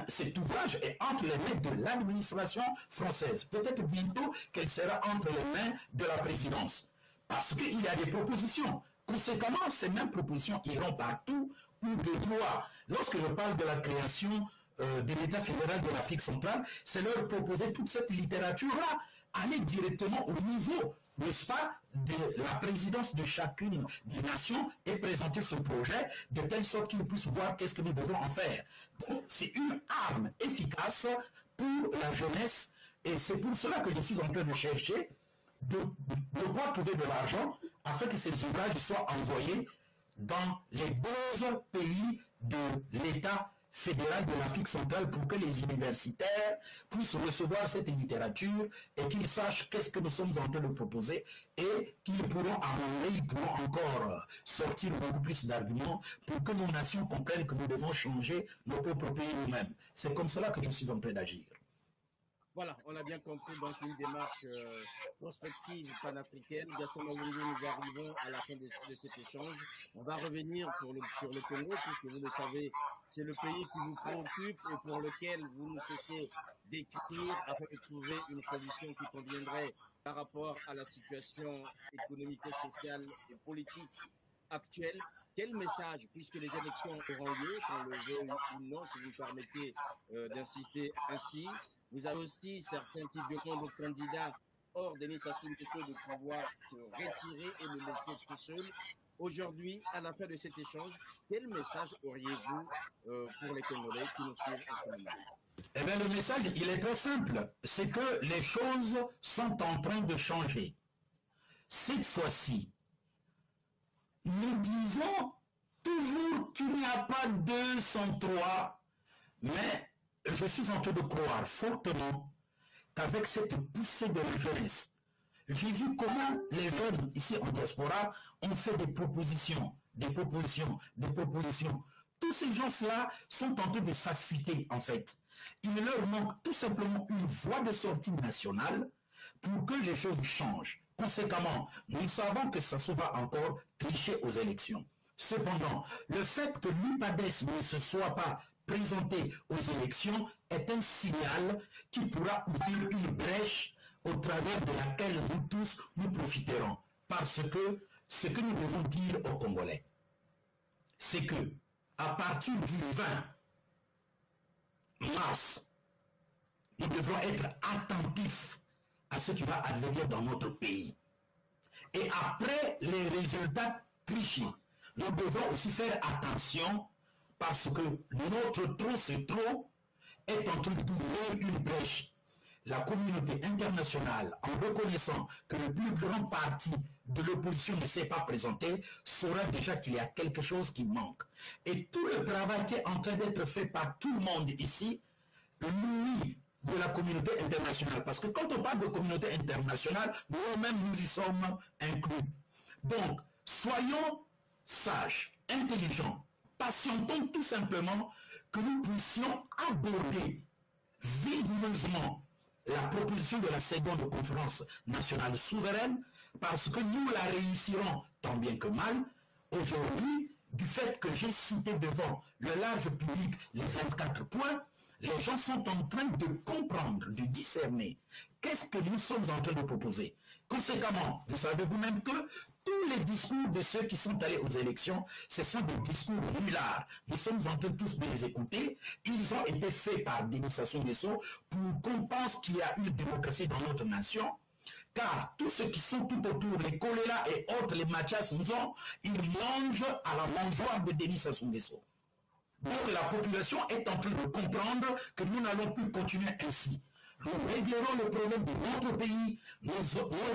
cet ouvrage est entre les mains de l'administration française. Peut-être bientôt qu'elle sera entre les mains de la présidence. Parce qu'il y a des propositions. Conséquemment, ces mêmes propositions iront partout où de droit. Lorsque je parle de la création de l'État fédéral de l'Afrique centrale, c'est leur proposer toute cette littérature-là, aller directement au niveau, n'est-ce pas, de la présidence de chacune des nations et présenter ce projet de telle sorte qu'ils puissent voir qu'est-ce que nous devons en faire. Donc, c'est une arme efficace pour la jeunesse et c'est pour cela que je suis en train de chercher de quoi trouver de l'argent afin que ces ouvrages soient envoyés dans les 12 pays de l'État fédéral de l'Afrique centrale pour que les universitaires puissent recevoir cette littérature et qu'ils sachent qu'est-ce que nous sommes en train de proposer et qu'ils pourront amender, ils pourront encore sortir beaucoup plus d'arguments pour que nos nations comprennent que nous devons changer nos propres pays nous-mêmes. C'est comme cela que je suis en train d'agir. Voilà, on a bien compris donc une démarche prospective panafricaine. Gaston Malongo, nous arrivons à la fin de cet échange. On va revenir sur le Congo, puisque vous le savez, c'est le pays qui vous préoccupe et pour lequel vous ne cessez d'écrire afin de trouver une solution qui conviendrait par rapport à la situation économique, sociale et politique actuelle. Quel message, puisque les élections auront lieu, qu'on le veuille ou non, si vous me permettez d'insister ainsi. Vous avez aussi certains qui demandent aux candidats hors Denis Sassou Nguesso de pouvoir se retirer et le laisser tout seul. Aujourd'hui, à la fin de cet échange, quel message auriez-vous pour les Congolais qui nous suivent en ce moment? Eh bien, le message, il est très simple. C'est que les choses sont en train de changer. Cette fois-ci, nous disons toujours qu'il n'y a pas 2 sans 3, mais je suis en train de croire fortement qu'avec cette poussée de la jeunesse, j'ai vu comment les jeunes ici en diaspora ont fait des propositions. Tous ces gens-là sont en train de s'affûter en fait. Il leur manque tout simplement une voie de sortie nationale pour que les choses changent. Conséquemment, nous savons que ça se va encore tricher aux élections. Cependant, le fait que l'UPADES ne se soit pas présenté aux élections est un signal qui pourra ouvrir une brèche au travers de laquelle nous tous nous profiterons. Parce que ce que nous devons dire aux Congolais, c'est que à partir du 20 mars, nous devrons être attentifs à ce qui va advenir dans notre pays. Et après les résultats trichés, nous devons aussi faire attention parce que notre trop c'est trop est en train d'ouvrir une brèche. La communauté internationale, en reconnaissant que le plus grand parti de l'opposition ne s'est pas présenté, saura déjà qu'il y a quelque chose qui manque. Et tout le travail qui est en train d'être fait par tout le monde ici, lui, de la communauté internationale. Parce que quand on parle de communauté internationale, nous-mêmes nous y sommes inclus. Donc, soyons sages, intelligents, patientons tout simplement que nous puissions aborder vigoureusement la proposition de la seconde conférence nationale souveraine parce que nous la réussirons tant bien que mal aujourd'hui du fait que j'ai cité devant le large public les 24 points. Les gens sont en train de comprendre, de discerner qu'est-ce que nous sommes en train de proposer. Conséquemment, vous savez vous-même que tous les discours de ceux qui sont allés aux élections, ce sont des discours nullards. Nous sommes en train tous de les écouter. Ils ont été faits par Denis Sassou Nguesso pour qu'on pense qu'il y a une démocratie dans notre nation, car tous ceux qui sont tout autour, les Kolela et autres, les Mathias Nzon, ils mangent à la mangeoire de Denis Sassou Nguesso. Donc la population est en train de comprendre que nous n'allons plus continuer ainsi. Nous réglerons le problème de notre pays, nous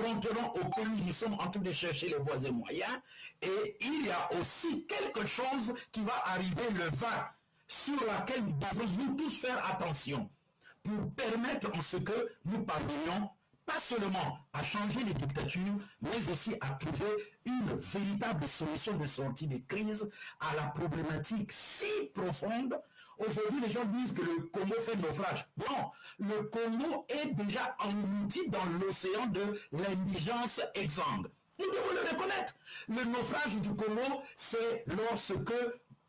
rentrerons au pays, nous sommes en train de chercher les voies et moyens, et il y a aussi quelque chose qui va arriver le 20, sur laquelle nous devons nous tous faire attention, pour permettre en ce que nous parvenions pas seulement à changer les dictatures, mais aussi à trouver une véritable solution de sortie des crises à la problématique si profonde. Aujourd'hui, les gens disent que le Congo fait naufrage. Non, le Congo est déjà englouti dans l'océan de l'indigence exsangue. Nous devons le reconnaître. Le naufrage du Congo, c'est lorsque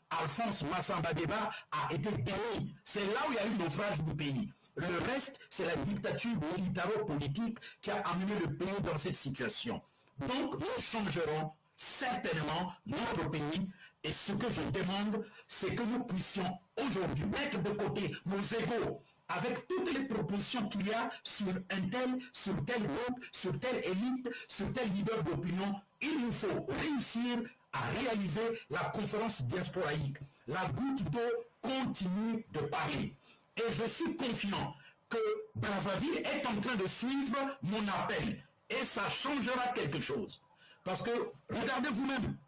Alphonse Massamba Deba a été démis. C'est là où il y a eu le naufrage du pays. Le reste, c'est la dictature militaro-politique qui a amené le pays dans cette situation. Donc, nous changerons certainement notre pays. Et ce que je demande, c'est que nous puissions aujourd'hui mettre de côté nos égos avec toutes les propositions qu'il y a sur un tel, sur tel groupe, sur telle élite, sur tel leader d'opinion. Il nous faut réussir à réaliser la conférence diasporaïque. La goutte d'eau continue de parler. Et je suis confiant que Brazzaville est en train de suivre mon appel. Et ça changera quelque chose. Parce que, regardez vous-même,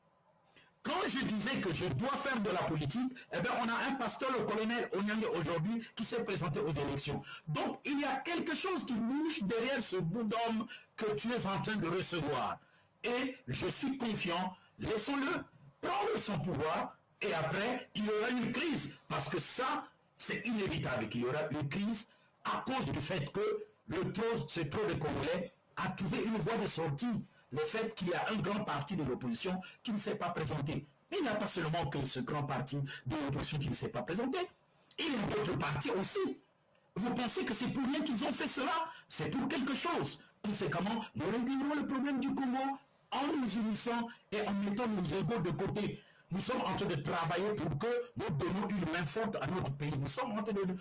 quand je disais que je dois faire de la politique, eh bien, on a un pasteur, le colonel Onyange aujourd'hui, qui s'est présenté aux élections. Donc, il y a quelque chose qui bouge derrière ce bout d'homme que tu es en train de recevoir. Et je suis confiant, laissons-le prendre son pouvoir, et après, il y aura une crise. Parce que ça, c'est inévitable qu'il y aura une crise à cause du fait que ce trop de Congolais a trouvé une voie de sortie. Le fait qu'il y a un grand parti de l'opposition qui ne s'est pas présenté. Mais il n'y a pas seulement que ce grand parti de l'opposition qui ne s'est pas présenté. Il y a d'autres partis aussi. Vous pensez que c'est pour rien qu'ils ont fait cela? C'est pour quelque chose. Conséquemment, nous réglerons le problème du Congo en nous unissant et en mettant nos égos de côté. Nous sommes en train de travailler pour que nous donnons une main forte à notre pays. Nous sommes en train de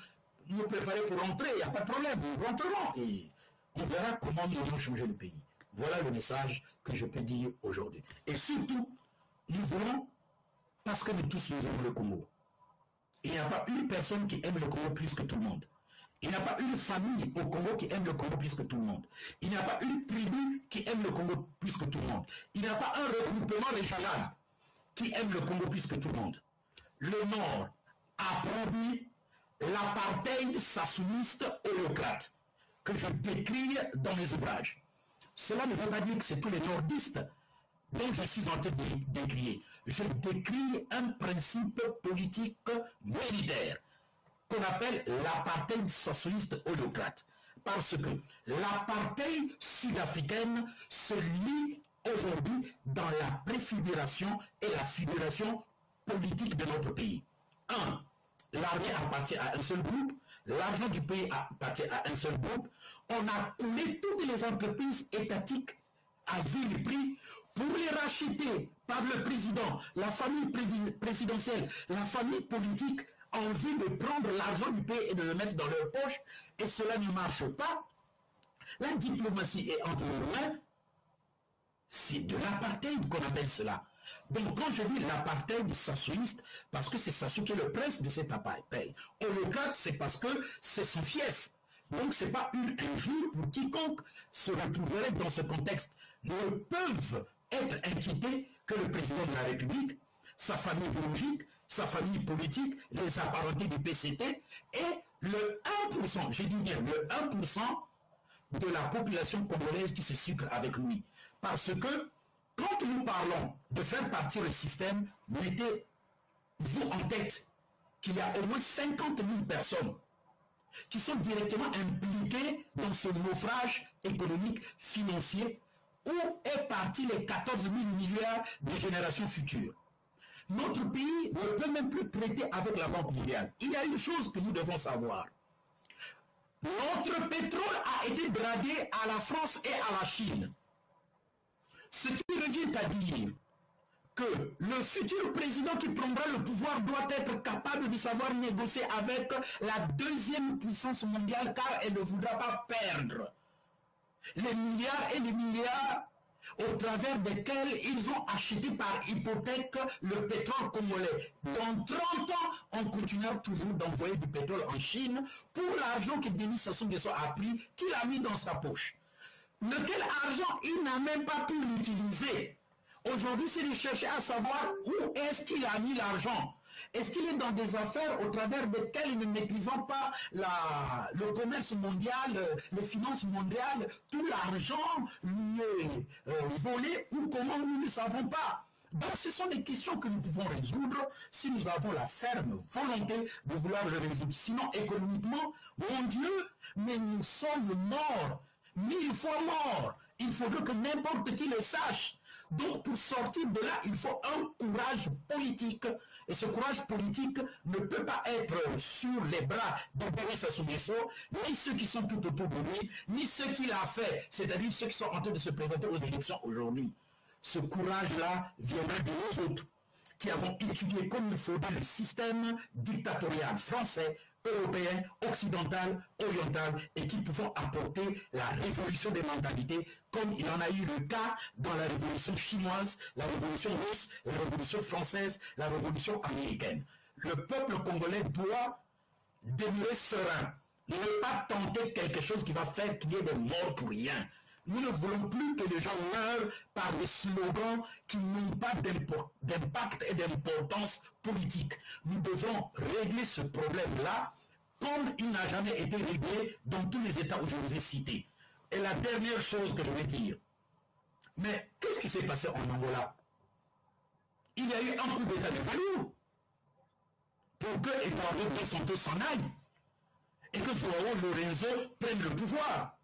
nous préparer pour rentrer. Il n'y a pas de problème. Nous rentrerons et on verra comment nous allons changer le pays. Voilà le message que je peux dire aujourd'hui. Et surtout, nous voulons, parce que nous tous nous aimons le Congo. Il n'y a pas une personne qui aime le Congo plus que tout le monde. Il n'y a pas une famille au Congo qui aime le Congo plus que tout le monde. Il n'y a pas une tribu qui aime le Congo plus que tout le monde. Il n'y a pas un regroupement régional qui aime le Congo plus que tout le monde. Le Nord a produit l'apartheid sassouniste holocrate que je décris dans mes ouvrages. Cela ne veut pas dire que c'est tous les nordistes dont je suis en train de décrire. Je décris un principe politique militaire qu'on appelle l'apartheid sassouniste holocrate. Parce que l'apartheid sud-africaine se lie aujourd'hui dans la préfiguration et la figuration politique de notre pays. 1. L'armée appartient à un seul groupe, l'argent du pays appartient à un seul groupe. On a coulé toutes les entreprises étatiques à vil prix pour les racheter par le président, la famille présidentielle, la famille politique, en vue de prendre l'argent du pays et de le mettre dans leur poche. Et cela ne marche pas. La diplomatie est entre nos mains. C'est de l'apartheid qu'on appelle cela. Donc quand je dis l'apartheid sassouniste, parce que c'est Sassou qui est le prince de cet apartheid. Holocrate, c'est parce que c'est son fief. Donc ce n'est pas une injure pour quiconque se retrouverait dans ce contexte. Ne peuvent être inquiétés que le président de la République, sa famille biologique, sa famille politique, les apparentés du PCT et le 1%, je dis bien le 1% de la population congolaise qui se sucre avec lui. Parce que quand nous parlons de faire partir le système, mettez-vous en tête qu'il y a au moins 50 000 personnes qui sont directement impliquées dans ce naufrage économique, financier, où est parti les 14 000 milliards de générations futures. Notre pays ne peut même plus traiter avec la Banque mondiale. Il y a une chose que nous devons savoir. Notre pétrole a été bradé à la France et à la Chine. Ce qui revient à dire que le futur président qui prendra le pouvoir doit être capable de savoir négocier avec la deuxième puissance mondiale car elle ne voudra pas perdre les milliards et les milliards au travers desquels ils ont acheté par hypothèque le pétrole congolais. Dans 30 ans, on continuera toujours d'envoyer du pétrole en Chine pour l'argent que Denis Sassou Nguesso a pris, qu'il a mis dans sa poche. Lequel argent il n'a même pas pu l'utiliser. Aujourd'hui, c'est de chercher à savoir où est-ce qu'il a mis l'argent. Est-ce qu'il est dans des affaires au travers desquelles ne maîtrisant pas le commerce mondial, les finances mondiales, tout l'argent lui est volé ou comment nous ne savons pas. Donc ce sont des questions que nous pouvons résoudre si nous avons la ferme volonté de vouloir le résoudre. Sinon, économiquement, mon Dieu, mais nous sommes morts, 1000 fois morts. Il faudrait que n'importe qui le sache. Donc, pour sortir de là, il faut un courage politique. Et ce courage politique ne peut pas être sur les bras de Denis Sassou Nguesso, ni ceux qui sont tout autour de lui, ni ceux qu'il a fait, c'est-à-dire ceux qui sont en train de se présenter aux élections aujourd'hui. Ce courage-là viendra de nous autres, qui avons étudié comme il faudrait le système dictatorial français, européen, occidental, oriental, et qui pouvons apporter la révolution des mentalités, comme il en a eu le cas dans la révolution chinoise, la révolution russe, la révolution française, la révolution américaine. Le peuple congolais doit demeurer serein, ne pas tenter quelque chose qui va faire qu'il y ait des morts pour rien. Nous ne voulons plus que les gens meurent par des slogans qui n'ont pas d'impact et d'importance politique. Nous devons régler ce problème-là comme il n'a jamais été réglé dans tous les États où je vous ai cités. Et la dernière chose que je vais dire, mais qu'est-ce qui s'est passé en Angola? Il y a eu un coup d'État de velours pour que Eduardo dos Santos s'en aille et que João Lourenço prenne le pouvoir.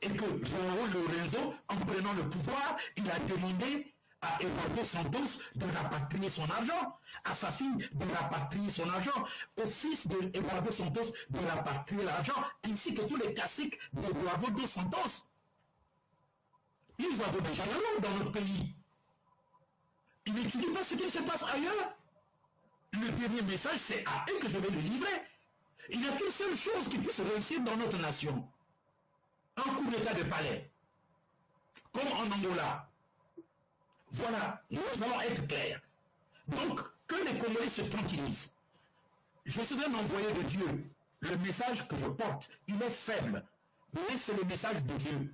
Et que João Lourenço, en prenant le pouvoir, il a demandé à Eduardo Santos de rapatrier son argent, à sa fille de rapatrier son argent, au fils de Eduardo Santos de rapatrier l'argent, ainsi que tous les caciques d'Eduardo dos Santos. Ils ont des généraux dans notre pays. Ils n'étudient pas ce qui se passe ailleurs. Le dernier message, c'est à eux que je vais le livrer. Il n'y a qu'une seule chose qui puisse réussir dans notre nation. Un coup d'état de palais, comme en Angola. Voilà, nous allons être clairs. Donc, que les Congolais se tranquillisent. Je suis un envoyé de Dieu. Le message que je porte, il est faible, mais c'est le message de Dieu.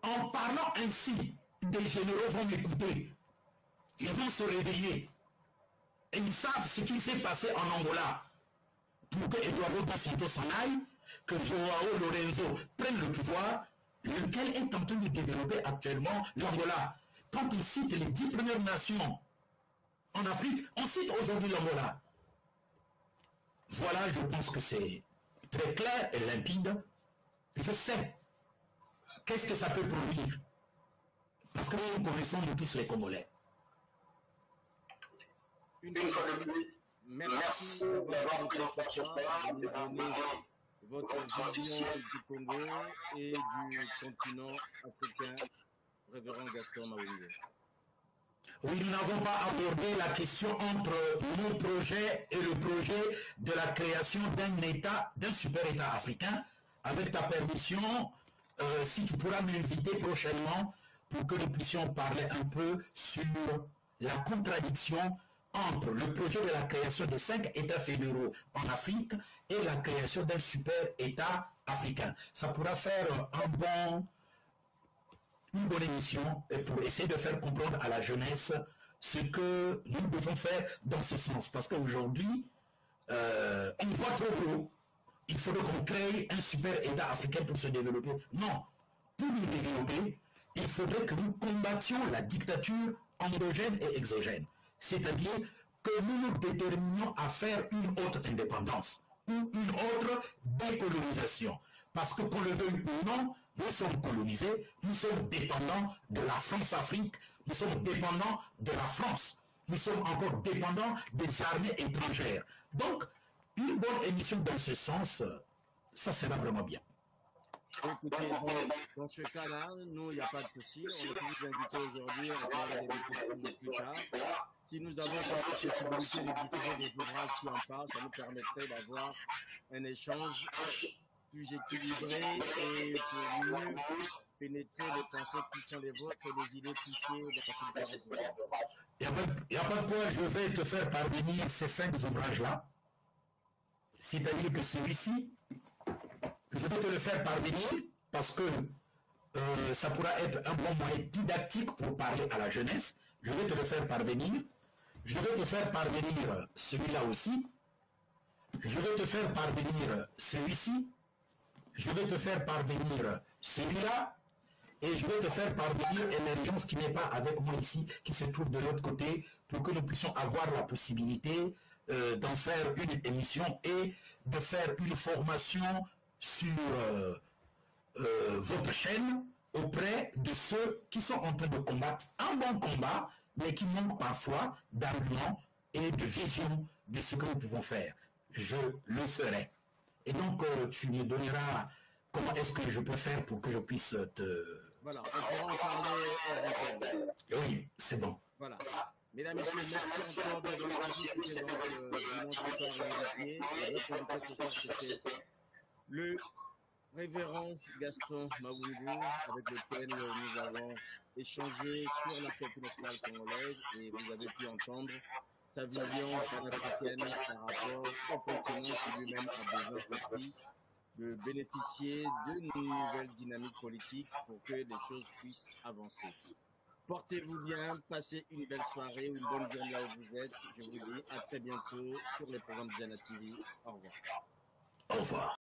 En parlant ainsi, des généraux vont m'écouter. Ils vont se réveiller. Et ils savent ce qui s'est passé en Angola. Pour que Eduardo dos Santos s'en aille, que João Lourenço prenne le pouvoir, lequel est en train de développer actuellement l'Angola. Quand on cite les 10 premières nations en Afrique, on cite aujourd'hui l'Angola. Voilà, je pense que c'est très clair et limpide. Je sais qu'est-ce que ça peut produire. Parce que nous connaissons nous tous les Congolais. Une fois de plus, merci d'avoir pris de donner votre vision du Congo et du continent africain, révérend Gaston Mawungo. Oui, nous n'avons pas abordé la question entre mon projet et le projet de la création d'un État, d'un super État africain. Avec ta permission, si tu pourras m'inviter prochainement pour que nous puissions parler un peu sur la contradiction entre le projet de la création de 5 États fédéraux en Afrique et la création d'un super État africain. Ça pourra faire une bonne émission pour essayer de faire comprendre à la jeunesse ce que nous devons faire dans ce sens. Parce qu'aujourd'hui, on voit trop gros. Il faudrait qu'on crée un super État africain pour se développer. Non. Pour nous développer, il faudrait que nous combattions la dictature endogène et exogène. C'est-à-dire que nous nous déterminions à faire une autre indépendance ou une autre décolonisation. Parce que qu'on le veuille ou non, nous sommes colonisés, nous sommes dépendants de la France-Afrique, nous sommes dépendants de la France, nous sommes encore dépendants des armées étrangères. Donc, une bonne émission dans ce sens, ça sera vraiment bien. Écoutez, dans ce cas-là, nous, il n'y a pas de souci. On peut vous inviter aujourd'hui, on pourra les découvrir plus tard. Si nous avons cette possibilité de diffuser des ouvrages qui en parlent, ça nous permettrait d'avoir un échange plus équilibré et pour mieux pénétrer les pensées qui sont les vôtres et les idées touchées de facilité à recevoir. Il n'y a pas de quoi, je vais te faire parvenir ces 5 ouvrages-là. C'est-à-dire que celui-ci, je vais te le faire parvenir parce que ça pourra être un bon moyen didactique pour parler à la jeunesse. Je vais te le faire parvenir. Je vais te faire parvenir celui-là aussi. Je vais te faire parvenir celui-ci. Je vais te faire parvenir celui-là. Et je vais te faire parvenir Émergence qui n'est pas avec moi ici, qui se trouve de l'autre côté, pour que nous puissions avoir la possibilité d'en faire une émission et de faire une formation sur votre chaîne auprès de ceux qui sont en train de combattre un bon combat, mais qui manquent parfois d'arguments et de vision de ce que nous pouvons faire. Je le ferai. Et donc, tu me donneras comment est-ce que je peux faire pour que je puisse te... Voilà, on pourra en parler hors antenne. Oui, c'est bon. Voilà. Mesdames, Messieurs, merci encore de votre avis. C'était donc dimanche soir l'invité. Et notre invité ce soir, c'était le révérend Gaston Mawungu, avec lequel nous avons échangé sur l'actualité nationale congolaise et vous avez pu entendre sa vision panafricaine par rapport au continent qui lui-même a besoin aussi de bénéficier d'une nouvelle dynamique politique pour que les choses puissent avancer. Portez-vous bien, passez une belle soirée ou une bonne journée là où vous êtes. Je vous dis à très bientôt sur les programmes de Diana TV. Au revoir. Au revoir.